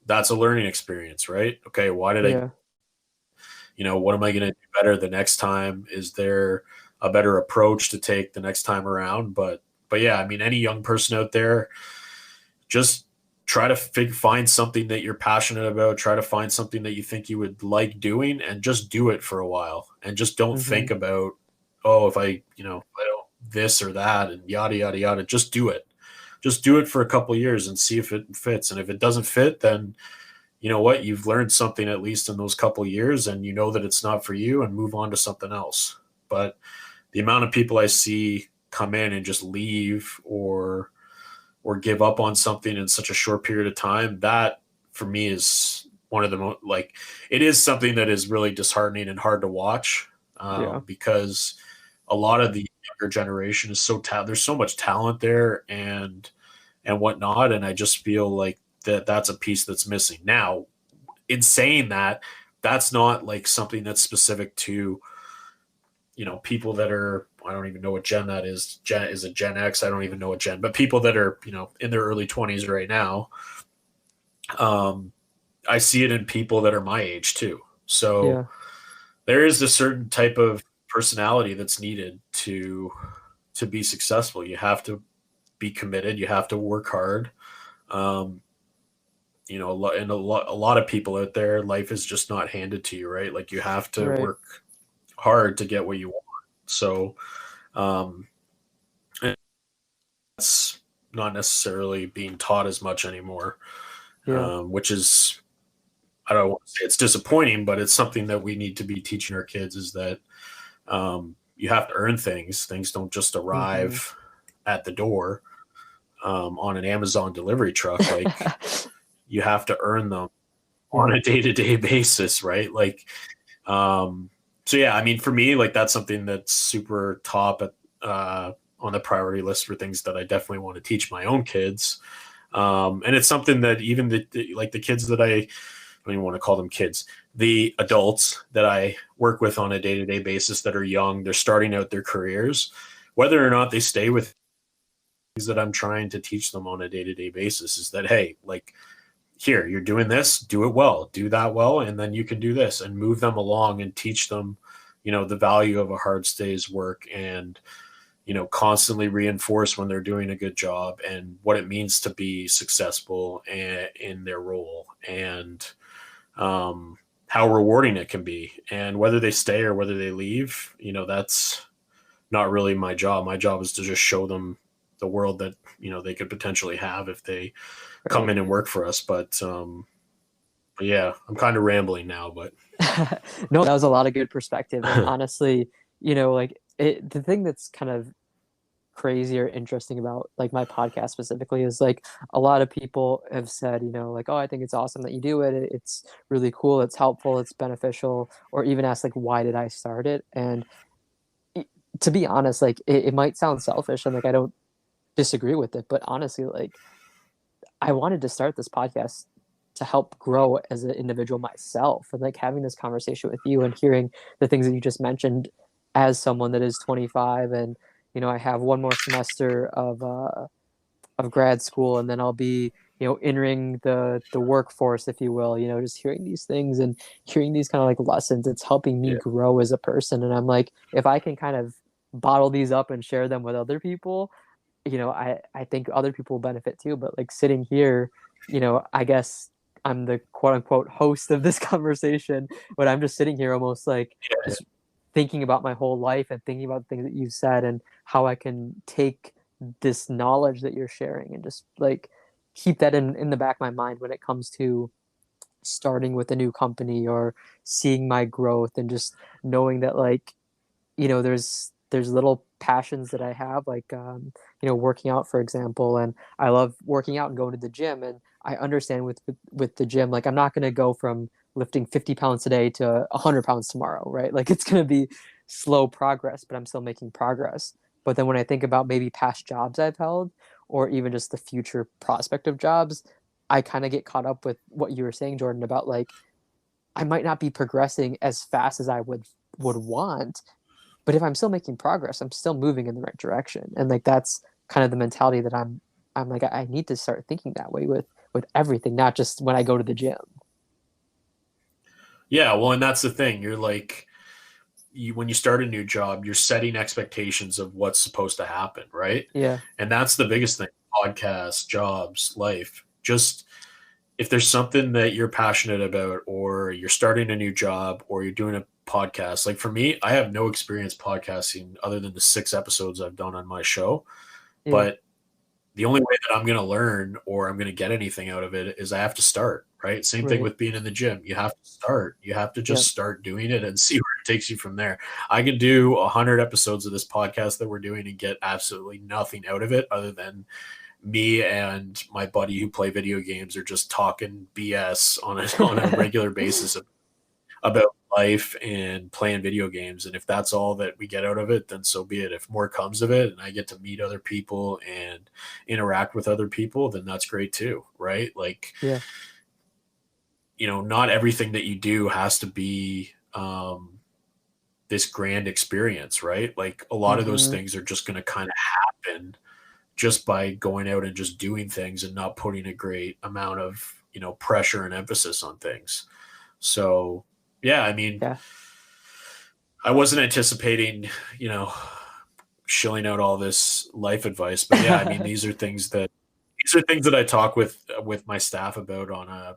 that's a learning experience, right? Okay, why did I Yeah. what am I going to do better the next time? Is there a better approach to take the next time around? But yeah, I mean, any young person out there, just try to find something that you're passionate about. Try to find something that you think you would like doing, and just do it for a while. And just don't Mm-hmm. think about, oh, if I don't this or that and yada yada yada. Just do it. Just do it for a couple of years and see if it fits. And if it doesn't fit, then you know what, you've learned something at least in those couple of years, and you know that it's not for you, and move on to something else. But the amount of people I see come in and just leave, or give up on something in such a short period of time, that for me is one of the most, like, it is something that is really disheartening and hard to watch, Yeah. because a lot of the younger generation is there's so much talent there, and whatnot, and I just feel like that's a piece that's missing. Now, in saying that, that's not like something that's specific to people that are, I don't even know what gen that is. Is it Gen X? I don't even know what gen, but people that are in their early 20s right now. Um, I see it in people that are my age too. So Yeah. there is a certain type of personality that's needed to be successful. You have to be committed. You have to work hard. Um, a lot of people out there, life is just not handed to you, right? Like you have to Right. work hard to get what you want. So um, that's not necessarily being taught as much anymore, Yeah. which is, I don't want to say it's disappointing, but it's something that we need to be teaching our kids, is that you have to earn things. Things don't just Mm-hmm. arrive at the door on an Amazon delivery truck. Like you have to earn them on Yeah. a day-to-day basis, right? Like, um, so yeah, I mean, for me, like that's something that's super top on the priority list for things that I definitely want to teach my own kids. And it's something that even like the kids that I don't even want to call them kids, the adults that I work with on a day-to-day basis that are young, they're starting out their careers, whether or not they stay with things that I'm trying to teach them on a day-to-day basis is that, hey, like, here, you're doing this, do it well, do that well, and then you can do this, and move them along and teach them, the value of a hard day's work, and constantly reinforce when they're doing a good job, and what it means to be successful in their role, and how rewarding it can be, and whether they stay or whether they leave, that's not really my job. My job is to just show them the world that they could potentially have if they come Right. in and work for us. But yeah, I'm kind of rambling now, but No, that was a lot of good perspective. And honestly, the thing that's kind of crazy or interesting about like my podcast specifically is like a lot of people have said, like, oh, I think it's awesome that you do it. It's really cool. It's helpful. It's beneficial. Or even ask like, why did I start it? And to be honest, like it might sound selfish and like I don't disagree with it, but honestly, like I wanted to start this podcast to help grow as an individual myself, and like having this conversation with you and hearing the things that you just mentioned as someone that is 25, and I have one more semester of of grad school, and then I'll be, entering the workforce, if you will, just hearing these things and hearing these kind of like lessons. It's helping me Yeah. grow as a person. And I'm like, if I can kind of bottle these up and share them with other people, I think other people will benefit too. But like sitting here, I guess I'm the quote unquote host of this conversation, but I'm just sitting here almost like Yeah. just thinking about my whole life and thinking about the things that you've said and how I can take this knowledge that you're sharing and just like keep that in the back of my mind when it comes to starting with a new company or seeing my growth and just knowing that like there's little passions that I have, like working out, for example, and I love working out and going to the gym. And I understand with the gym, like I'm not going to go from lifting 50 pounds today to 100 pounds tomorrow, right? Like it's going to be slow progress, but I'm still making progress. But then when I think about maybe past jobs I've held, or even just the future prospect of jobs, I kind of get caught up with what you were saying, Jordan, about like I might not be progressing as fast as I would want, but if I'm still making progress, I'm still moving in the right direction. And like that's kind of the mentality that I'm like I need to start thinking that way with everything, not just when I go to the gym. Yeah, well, and that's the thing. You're like, when you start a new job, you're setting expectations of what's supposed to happen, right? Yeah. And that's the biggest thing. Podcasts, jobs, life. Just if there's something that you're passionate about, or you're starting a new job, or you're doing a podcast. Like for me, I have no experience podcasting other than the 6 episodes I've done on my show. Yeah. But the only way that I'm going to learn or I'm going to get anything out of it is I have to start, right? Same thing Right. with being in the gym. You have to start. You have to Yeah. just start doing it and see where it takes you from there. I can do 100 episodes of this podcast that we're doing and get absolutely nothing out of it other than me and my buddy who play video games are just talking BS on a regular basis about life and playing video games. And if that's all that we get out of it, then so be it. If more comes of it and I get to meet other people and interact with other people, then that's great too, right? Like, Yeah. not everything that you do has to be this grand experience, right? Like a lot of those Mm-hmm. things are just going to kind of happen just by going out and just doing things and not putting a great amount of, pressure and emphasis on things. So, yeah, I mean, Yeah. I wasn't anticipating, you know, shilling out all this life advice, but yeah, I mean, these are things that I talk with my staff about on a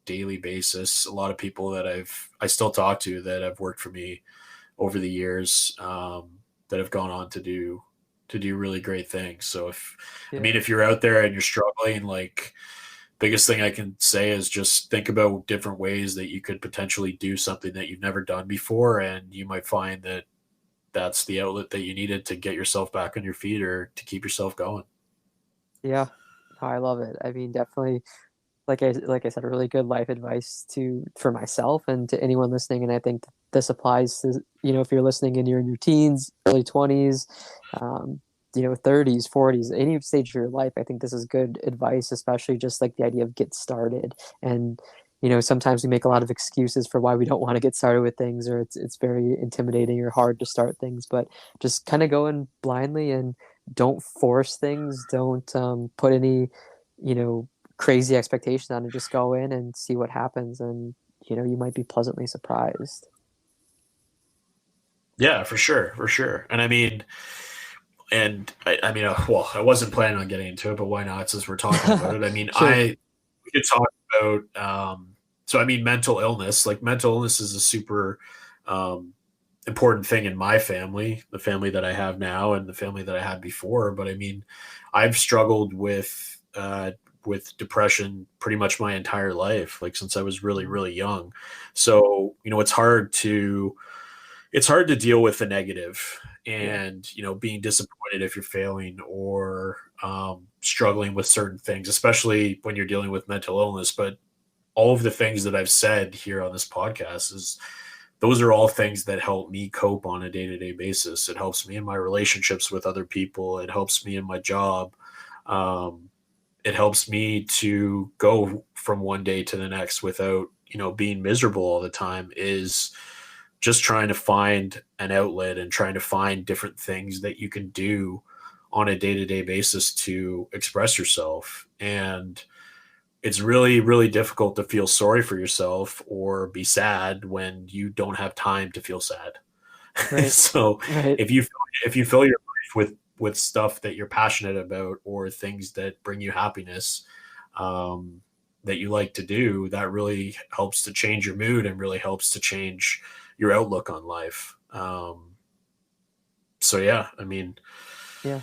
daily basis. A lot of people that I still talk to that have worked for me over the years, that have gone on to do really great things. So I Yeah. mean, if you're out there and you're struggling, like, biggest thing I can say is just think about different ways that you could potentially do something that you've never done before, and you might find that that's the outlet that you needed to get yourself back on your feet or to keep yourself going. Yeah. No, I love it. I mean, definitely like I said, really good life advice to for myself and to anyone listening. And I think this applies to if you're listening and you're in your teens, early 20s, 30s, 40s, any stage of your life. I think this is good advice, especially just like the idea of get started. And sometimes we make a lot of excuses for why we don't want to get started with things, or it's very intimidating or hard to start things. But just kind of go in blindly and don't force things. Don't put any you know crazy expectations on it. Just go in and see what happens, and you might be pleasantly surprised. Yeah, for sure, for sure. And I mean, well, I wasn't planning on getting into it, but why not? Since we're talking about it, I mean, Sure. we could talk about. So I mean, mental illness. Like mental illness is a super um, important thing in my family, the family that I have now, and the family that I had before. But I mean, I've struggled with depression pretty much my entire life, like since I was really, Mhm. really young. So it's hard to deal with the negative Yeah. and being disappointed if you're failing or struggling with certain things, especially when you're dealing with mental illness. But all of the things that I've said here on this podcast is those are all things that help me cope on a day-to-day basis. It helps me in my relationships with other people. It helps me in my job. um, it helps me to go from one day to the next without being miserable all the time, is just trying to find an outlet and trying to find different things that you can do on a day-to-day basis to express yourself. And it's really, really difficult to feel sorry for yourself or be sad when you don't have time to feel sad. Right. So Right. if you fill your life with stuff that you're passionate about or things that bring you happiness, um, that you like to do, that really helps to change your mood and really helps to change your outlook on life. So yeah, I mean, Yeah.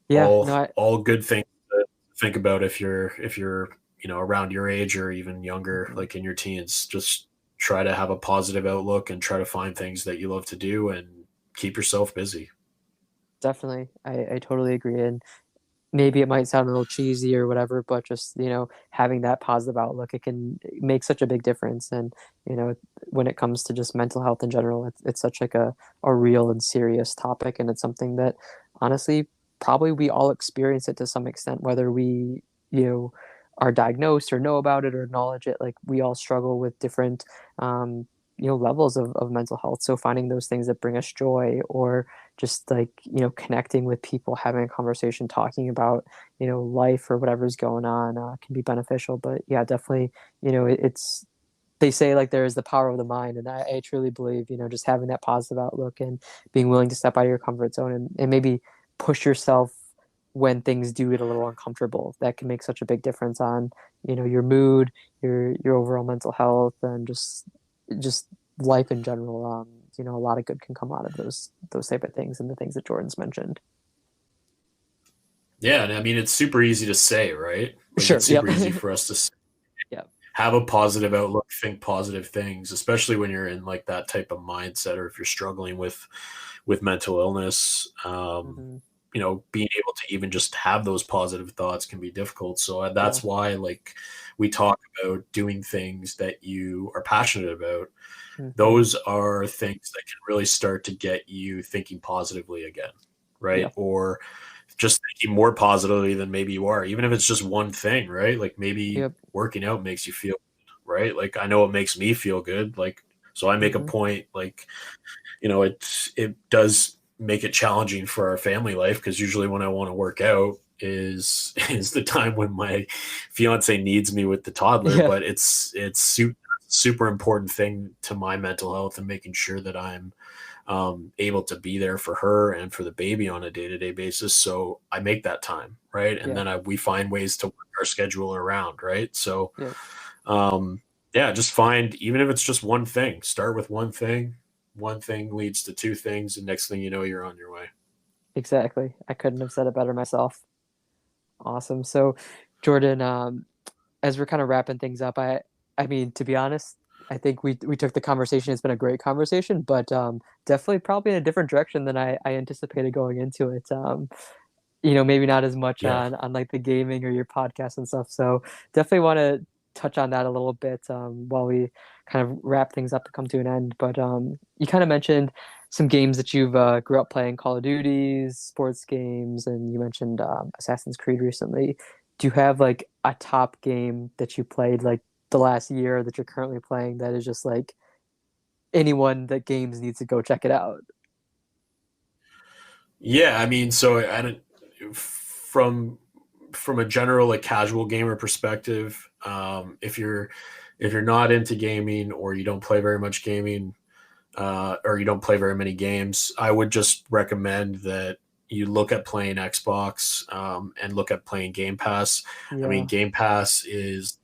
Yeah. No, all good things to think about if you're around your age or even younger, mhm. like in your teens. Just try to have a positive outlook and try to find things that you love to do and keep yourself busy. Definitely. I totally agree. And maybe it might sound a little cheesy or whatever, but just, having that positive outlook, it can make such a big difference. And, when it comes to just mental health in general, it's such like a real and serious topic. And it's something that honestly, probably we all experience it to some extent, whether we, you know, are diagnosed or know about it or acknowledge it. Like we all struggle with different, levels of mental health. So finding those things that bring us joy or just like connecting with people, having a conversation, talking about life or whatever's going on can be beneficial. But yeah, definitely, it's they say like there is the power of the mind, and I truly believe just having that positive outlook and being willing to step out of your comfort zone and maybe push yourself when things do get a little uncomfortable, that can make such a big difference on your mood, your overall mental health, and just life in general. A lot of good can come out of those type of things and the things that Jordan's mentioned. Yeah, and I mean it's super easy to say, right? Like Sure. it's Yep. super easy for us to Yep. have a positive outlook, think positive things, especially when you're in like that type of mindset or if you're struggling with mental illness. Hmm. Being able to even just have those positive thoughts can be difficult. So Yeah. that's why like we talk about doing things that you are passionate about. Hmm. Those are things that can really start to get you thinking positively again, right? Yep. Or just thinking more positively than maybe you are, even if it's just one thing, right? Like maybe Yep. working out makes you feel good, right? Like I know it makes me feel good. Like so I make a Hmm. point, like, it does make it challenging for our family life because usually when I want to work out is the time when my fiance needs me with the toddler, Yeah. but it's super important thing to my mental health and making sure that I'm able to be there for her and for the baby on a day-to-day basis. So I make that time, right? And Yeah. then we find ways to work our schedule around, right? So Yep. um, yeah, just find, even if it's just one thing, start with one thing leads to two things, and next thing you know, you're on your way. Exactly. I couldn't have said it better myself. Awesome. So, Jordan, as we're kind of wrapping things up, I mean, to be honest, I think we took the conversation. It's been a great conversation, but definitely probably in a different direction than I anticipated going into it. Maybe not as much Yeah. on like the gaming or your podcast and stuff. So definitely want to touch on that a little bit while we kind of wrap things up to come to an end. But you kind of mentioned some games that you've grew up playing, Call of Duties, sports games, and you mentioned Assassin's Creed recently. Do you have like a top game that you played like the last year that you're currently playing that is just like anyone that games needs to go check it out? Yeah, I mean, so I don't from from a general like casual gamer perspective, if you're not into gaming or you don't play very much gaming, or you don't play very many games, I would just recommend that you look at playing Xbox, and look at playing Game Pass. I mean, Yeah. Game Pass is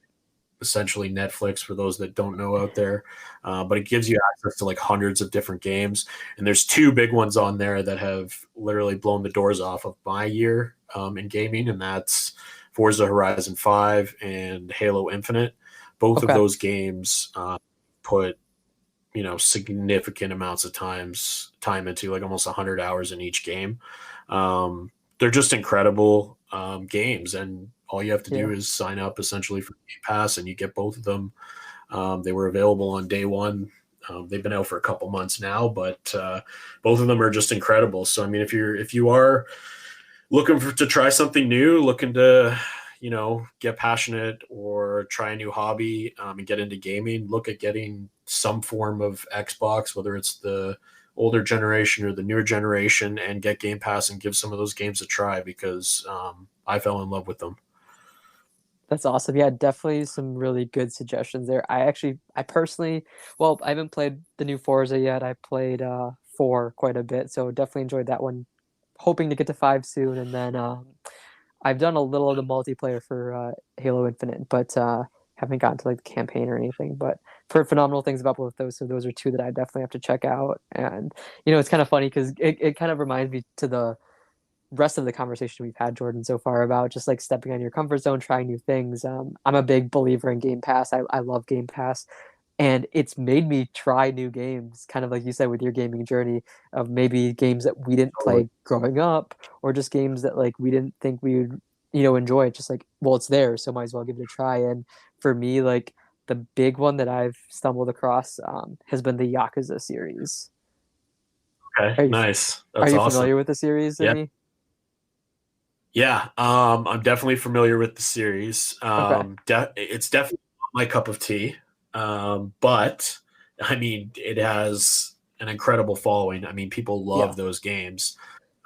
essentially Netflix for those that don't know out there. But it gives you access to like hundreds of different games. And there's two big ones on there that have literally blown the doors off of my year in gaming, and that's Forza Horizon 5 and Halo Infinite. Both of Okay. those games put significant amounts of time into, like almost 100 hours in each game. They're just incredible games, and all you have to do Yeah. is sign up essentially for Game Pass and you get both of them. They were available on day one. They've been out for a couple months now, but both of them are just incredible. So I mean, if you are looking to try something new, looking to get passionate or try a new hobby, and get into gaming, look at getting some form of Xbox, whether it's the older generation or the newer generation and get Game Pass and give some of those games a try, because I fell in love with them. That's awesome. Yeah, definitely some really good suggestions there. I personally, well, I haven't played the new Forza yet. I played 4 quite a bit, so definitely enjoyed that one. Hoping to get to 5 soon, and then I've done a little of the multiplayer for Halo Infinite, but haven't gotten to like the campaign or anything. But for phenomenal things about both those, so those are two that I definitely have to check out. And it's kind of funny because it kind of reminds me to the rest of the conversation we've had, Jordan, so far about just like stepping on your comfort zone, trying new things. I'm a big believer in Game Pass. I love Game Pass. And it's made me try new games, kind of like you said with your gaming journey, of maybe games that we didn't Totally. play growing up, or just games that like we didn't think we would, enjoy. It's just like, well, it's there, so might as well give it a try. And for me, like the big one that I've stumbled across has been the Yakuza series. Okay, Are you nice. are That's you awesome. familiar with the series, Yeah. any? Yeah, I'm definitely familiar with the series. Okay. It's definitely not my cup of tea, but I mean, it has an incredible following. I mean, people Yeah. love those games,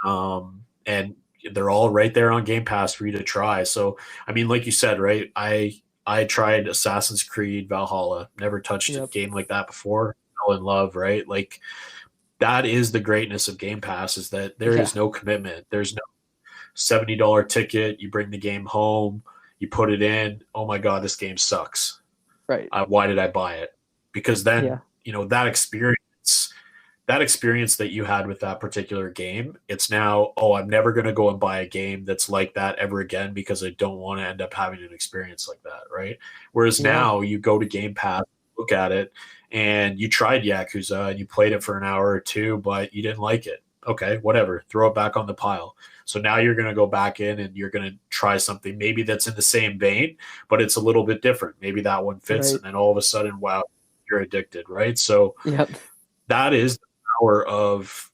and they're all right there on Game Pass for you to try. So, I mean, like you said, right? I tried Assassin's Creed Valhalla. Never touched a Yep. game like that before. Fell in love, right? Like that is the greatness of Game Pass, is that there Yeah. is no commitment. There's no $70 ticket. You bring the game home, you put it in. Oh my God, this game sucks. Right. Why did I buy it? Because then, Yeah. that experience that you had with that particular game, it's now, oh, I'm never going to go and buy a game that's like that ever again, because I don't want to end up having an experience like that. Right. Whereas Yeah. now you go to Game Pass, look at it, and you tried Yakuza and you played it for an hour or two, but you didn't like it. Okay, whatever. Throw it back on the pile. So now you're going to go back in and you're going to try something maybe that's in the same vein, but it's a little bit different. Maybe that one fits. Right. And then all of a sudden, wow, you're addicted. Right. So Yep. that is the power of,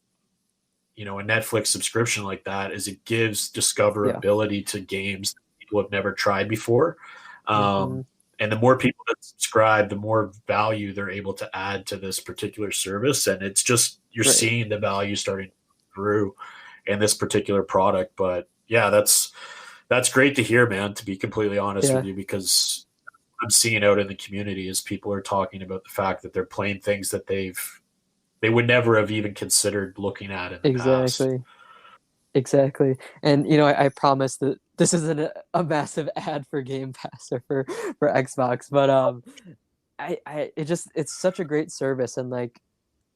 a Netflix subscription like that, is it gives Yeah. discoverability to games that people have never tried before. Hmm. Um, and the more people that subscribe, the more value they're able to add to this particular service. And it's just, you're Right. seeing the value starting through in this particular product. But yeah, that's great to hear, man, to be completely honest with Yeah. you, because I'm seeing out in the community is people are talking about the fact that they're playing things that they would never have even considered looking at in the past. Exactly. Exactly. And I promise that this isn't a massive ad for Game Pass or for Xbox, but it's such a great service. And like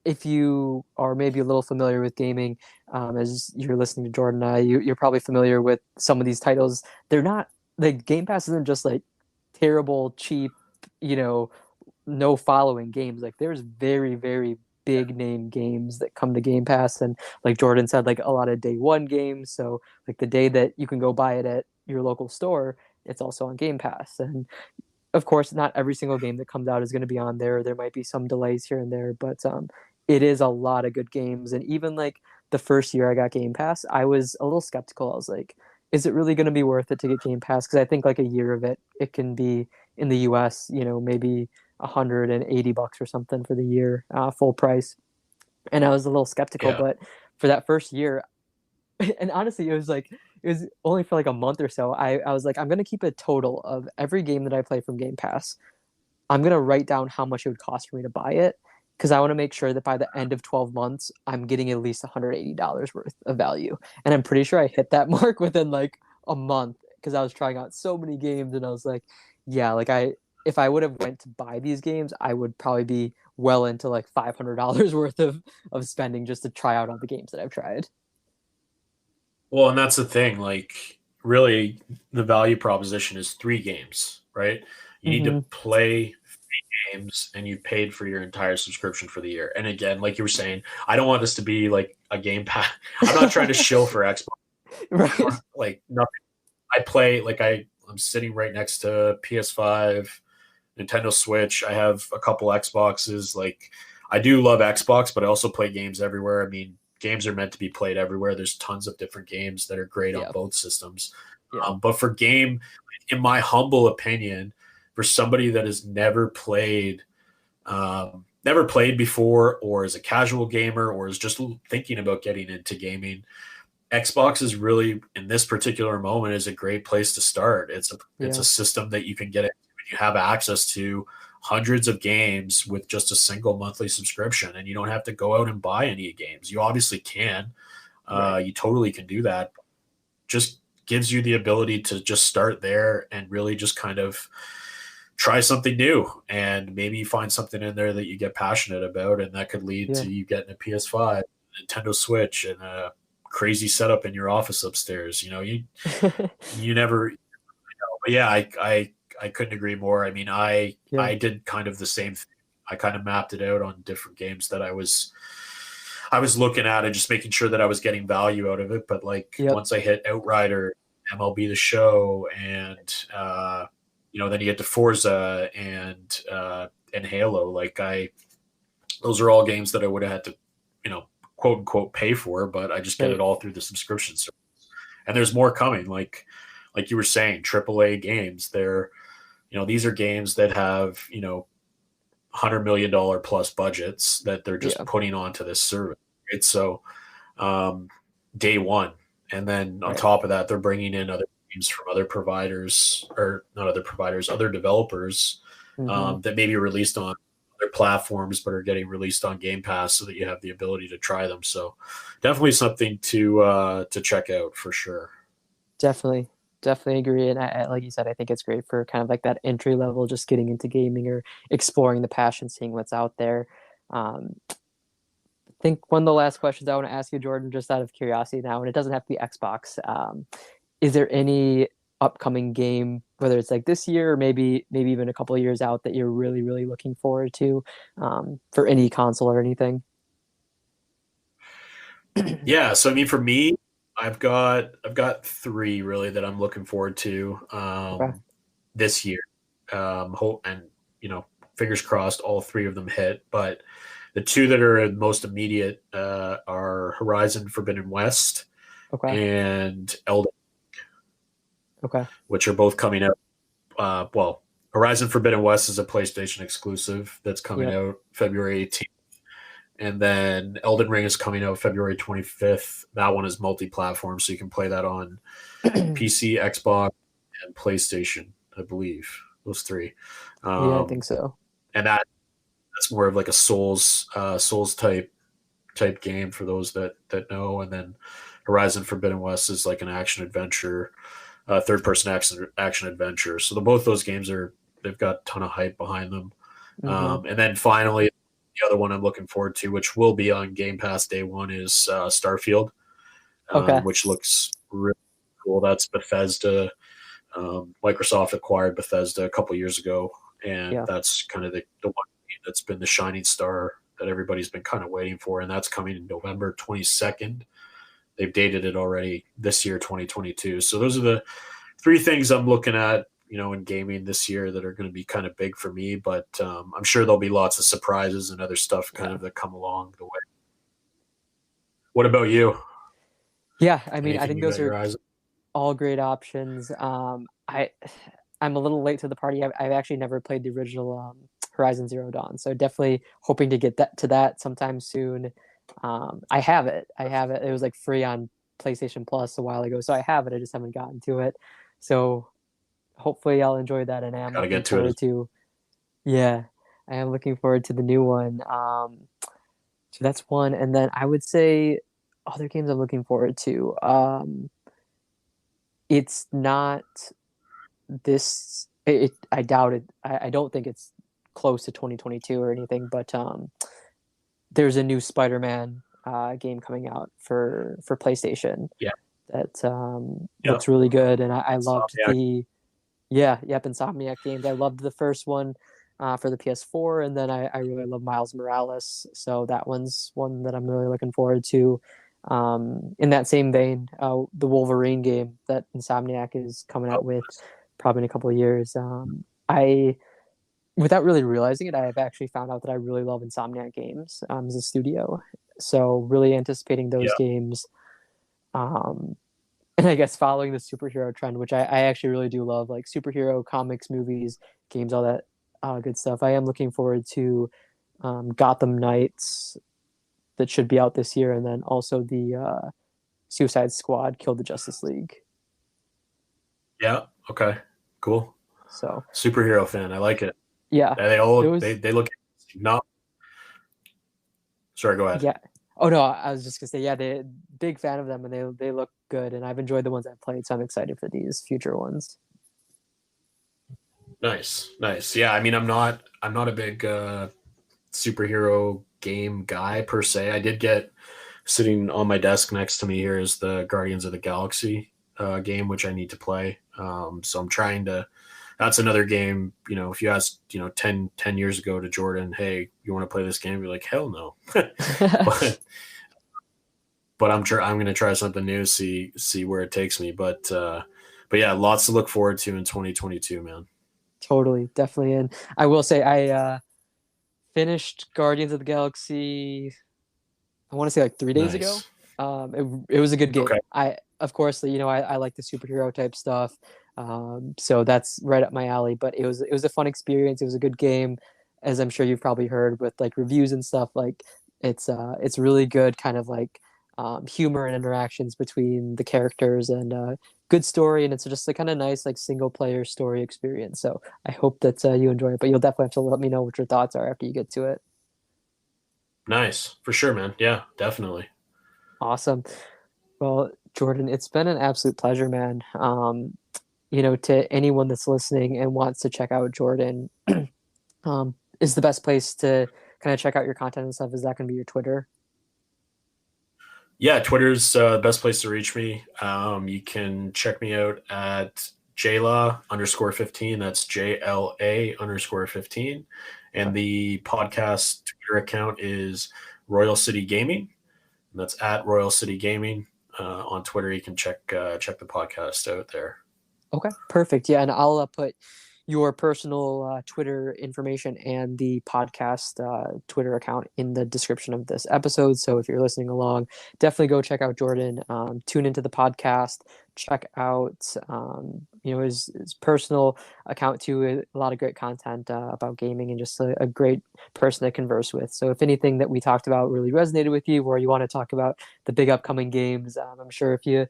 if you are maybe a little familiar with gaming, as you're listening to Jordan and I, you're probably familiar with some of these titles. They're not, like, Game Pass isn't just like terrible, cheap, you know, no following games. Like there's very, very big name games that come to Game Pass, and like Jordan said, like a lot of day one games. So like the day that you can go buy it at your local store, it's also on Game Pass. And of course, not every single game that comes out is going to be on there. There might be some delays here and there, but it is a lot of good games. And even like the first year I got Game Pass, I was a little skeptical. I was like, is it really going to be worth it to get Game Pass? Because I think like a year of it, it can be in the US, maybe $180 or something for the year, full price. And I was a little skeptical, Yeah. but for that first year, and honestly, it was only for like a month or so. I was like, I'm gonna keep a total of every game that I play from Game Pass. I'm gonna write down how much it would cost for me to buy it, because I want to make sure that by the end of 12 months, I'm getting at least $180 worth of value. And I'm pretty sure I hit that mark within like a month, because I was trying out so many games, and I was like, yeah, like if I would have went to buy these games, I would probably be well into like $500 worth of spending just to try out all the games that I've tried. Well, and that's the thing. Like, really, the value proposition is 3 games, right? You need to Mm-hmm. play 3 games, and you've paid for your entire subscription for the year. And again, like you were saying, I don't want this to be like a Game Pass. I'm not trying to shill for Xbox. Right. Like nothing. I play like I'm sitting right next to PS5, Nintendo Switch. I have a couple Xboxes. Like I do love Xbox, but I also play games everywhere. I mean, games are meant to be played everywhere. There's tons of different games that are great on Yeah. both systems. Yeah. But for game, in my humble opinion, for somebody that has never played, never played before, or is a casual gamer, or is just thinking about getting into gaming, Xbox is really, in this particular moment, is a great place to start. It's a Yeah, system that you can get into, and you have access to hundreds of games with just a single monthly subscription, and you don't have to go out and buy any games. You obviously can, right. you totally can do that. Just gives you the ability to just start there and really just kind of try something new, and maybe find something in there that you get passionate about, and that could lead Yeah. to you getting a PS5, Nintendo Switch, and a crazy setup in your office upstairs. You never. But yeah, I couldn't agree more. I mean, Yeah. I did kind of the same thing. I kind of mapped it out on different games that I was looking at, and just making sure that I was getting value out of it. But like Yep. once I hit Outrider, MLB The Show, and then you get to Forza and Halo. Like those are all games that I would have had to, quote unquote, pay for, but I just get it Right. all through the subscription service. And there's more coming. Like you were saying, AAA games. These are games that have $100 million plus budgets that they're just Yeah. putting onto this service. Right? So um, day one, and then on Right. top of that, they're bringing in other games from other providers, or not other providers, other developers, Hmm. that may be released on other platforms but are getting released on Game Pass, so that you have the ability to try them. So definitely something to check out for sure. Definitely. Definitely agree. And like you said, I think it's great for kind of like that entry level, just getting into gaming or exploring the passion, seeing what's out there. I think one of the last questions I want to ask you, Jordan, just out of curiosity now, and it doesn't have to be Xbox. Is there any upcoming game, whether it's like this year or maybe even a couple of years out, that you're really really looking forward to, for any console or anything? Yeah, so I mean, for me, I've got three really that I'm looking forward to Okay. this year. Hope, and fingers crossed, all three of them hit. But the two that are most immediate are Horizon Forbidden West Okay. and Elden, Okay. which are both coming out. Well, Horizon Forbidden West is a PlayStation exclusive that's coming Yep. out February 18th. And then Elden Ring is coming out February 25th. That one is multi-platform, so you can play that on PC, Xbox, and PlayStation, I believe. Those three. Yeah, I think Um, so. and that's more of like a Souls type game for those that know. And then Horizon Forbidden West is like an action adventure, third person action adventure. So both those games they've got a ton of hype behind them. Hmm. And then finally, the other one I'm looking forward to, which will be on Game Pass day one, is Starfield, Okay. which looks really cool. That's Bethesda. Microsoft acquired Bethesda a couple years ago, and Yeah. that's kind of the one that's been the shining star that everybody's been kind of waiting for, and that's coming in November 22nd. They've dated it already this year, 2022. So those are the three things I'm looking at, in gaming this year that are going to be kind of big for me. But I'm sure there'll be lots of surprises and other stuff kind Yeah. of that come along the way. What about you? Yeah. I mean, I Anything think you got those your are eyes on? all great options. I'm a little late to the party. I've actually never played the original Horizon Zero Dawn, so definitely hoping to get that to that sometime soon. I have it. I have it. It was like free on PlayStation Plus a while ago, so I have it. I just haven't gotten to it. So hopefully I'll enjoy that, and I am Got to looking get to it. forward to. Yeah, I am looking forward to the new one. So that's one, and then I would say other games I'm looking forward to. It's not this. I doubt it. I don't think it's close to 2022 or anything. But there's a new Spider-Man game coming out for PlayStation Yeah. that Yeah. looks really good, and I loved Insomniac. the Insomniac games. I loved the first one for the PS4, and then I really love Miles Morales, so that one's one that I'm really looking forward to. In that same vein, the Wolverine game that Insomniac is coming Oh, out with probably in a couple of years. I Without really realizing it, I have actually found out that I really love Insomniac games as a studio. So really anticipating those yeah. games. Um, and I guess following the superhero trend, which I actually really do love, like superhero comics, movies, games, all that good stuff. I am looking forward to Gotham Knights that should be out this year, and then also the Suicide Squad Kill the Justice League. Yeah. Okay. Cool. So Superhero fan. I like it. yeah, They all it look. was They look. Not. Sorry. Go ahead. yeah. Oh no, I was just gonna say yeah, they big fan of them and they look good, and I've enjoyed the ones I've played, so I'm excited for these future ones. Nice. Nice. Yeah. I mean, I'm not. I'm not a big superhero game guy per se. I did get sitting on my desk next to me here is the Guardians of the Galaxy game, which I need to play. So I'm trying to. That's another game. You know, if you asked, 10 years ago to Jordan, hey, you want to play this game? Be like, hell no. but I'm going to try something new, see where it takes me. But yeah, lots to look forward to in 2022, man. Totally, definitely. And I will say I finished Guardians of the Galaxy. I want to say like 3 days ago. Nice. It was a good game. Okay. I of course I like the superhero type stuff, so that's right up my alley. But it was a fun experience. It was a good game, as I'm sure you've probably heard with like reviews and stuff. Like it's really good, kind of like humor and interactions between the characters, and good story, and it's just a kind of nice like single player story experience. So I hope that you enjoy it. But you'll definitely have to let me know what your thoughts are after you get to it. Nice. For sure, man. Yeah, definitely. Awesome. Well, Jordan, it's been an absolute pleasure, man. To anyone that's listening and wants to check out Jordan, is the best place to kind of check out your content and stuff. Is that going to be your Twitter? Yeah, Twitter's the best place to reach me. You can check me out at JLA_15. That's JLA_15. And Okay. the podcast Twitter account is Royal City Gaming. And that's at Royal City Gaming. On Twitter, you can check the podcast out there. Okay. Perfect. Yeah, and I'll put your personal Twitter information and the podcast Twitter account in the description of this episode. So if you're listening along, definitely go check out Jordan. Tune into the podcast. Check out his personal account too. A lot of great content about gaming, and just a great person to converse with. So if anything that we talked about really resonated with you, or you want to talk about the big upcoming games, I'm sure if you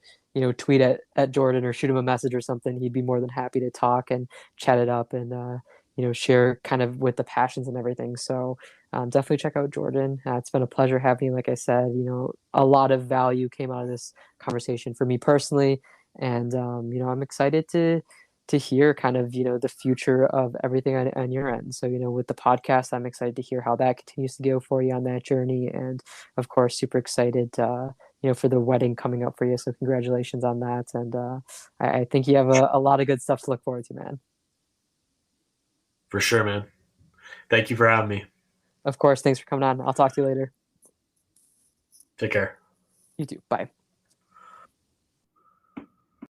tweet at Jordan or shoot him a message or something, he'd be more than happy to talk and chat it up, and share kind of with the passions and everything. So definitely check out Jordan. It's been a pleasure having you. Like I said, a lot of value came out of this conversation for me personally, and I'm excited to hear kind of the future of everything on your end. So with the podcast, I'm excited to hear how that continues to go for you on that journey, and of course super excited for the wedding coming up for you. So congratulations on that. And I think you have a lot of good stuff to look forward to, man. For sure, man. Thank you for having me. Of course. Thanks for coming on. I'll talk to you later. Take care. You too. Bye.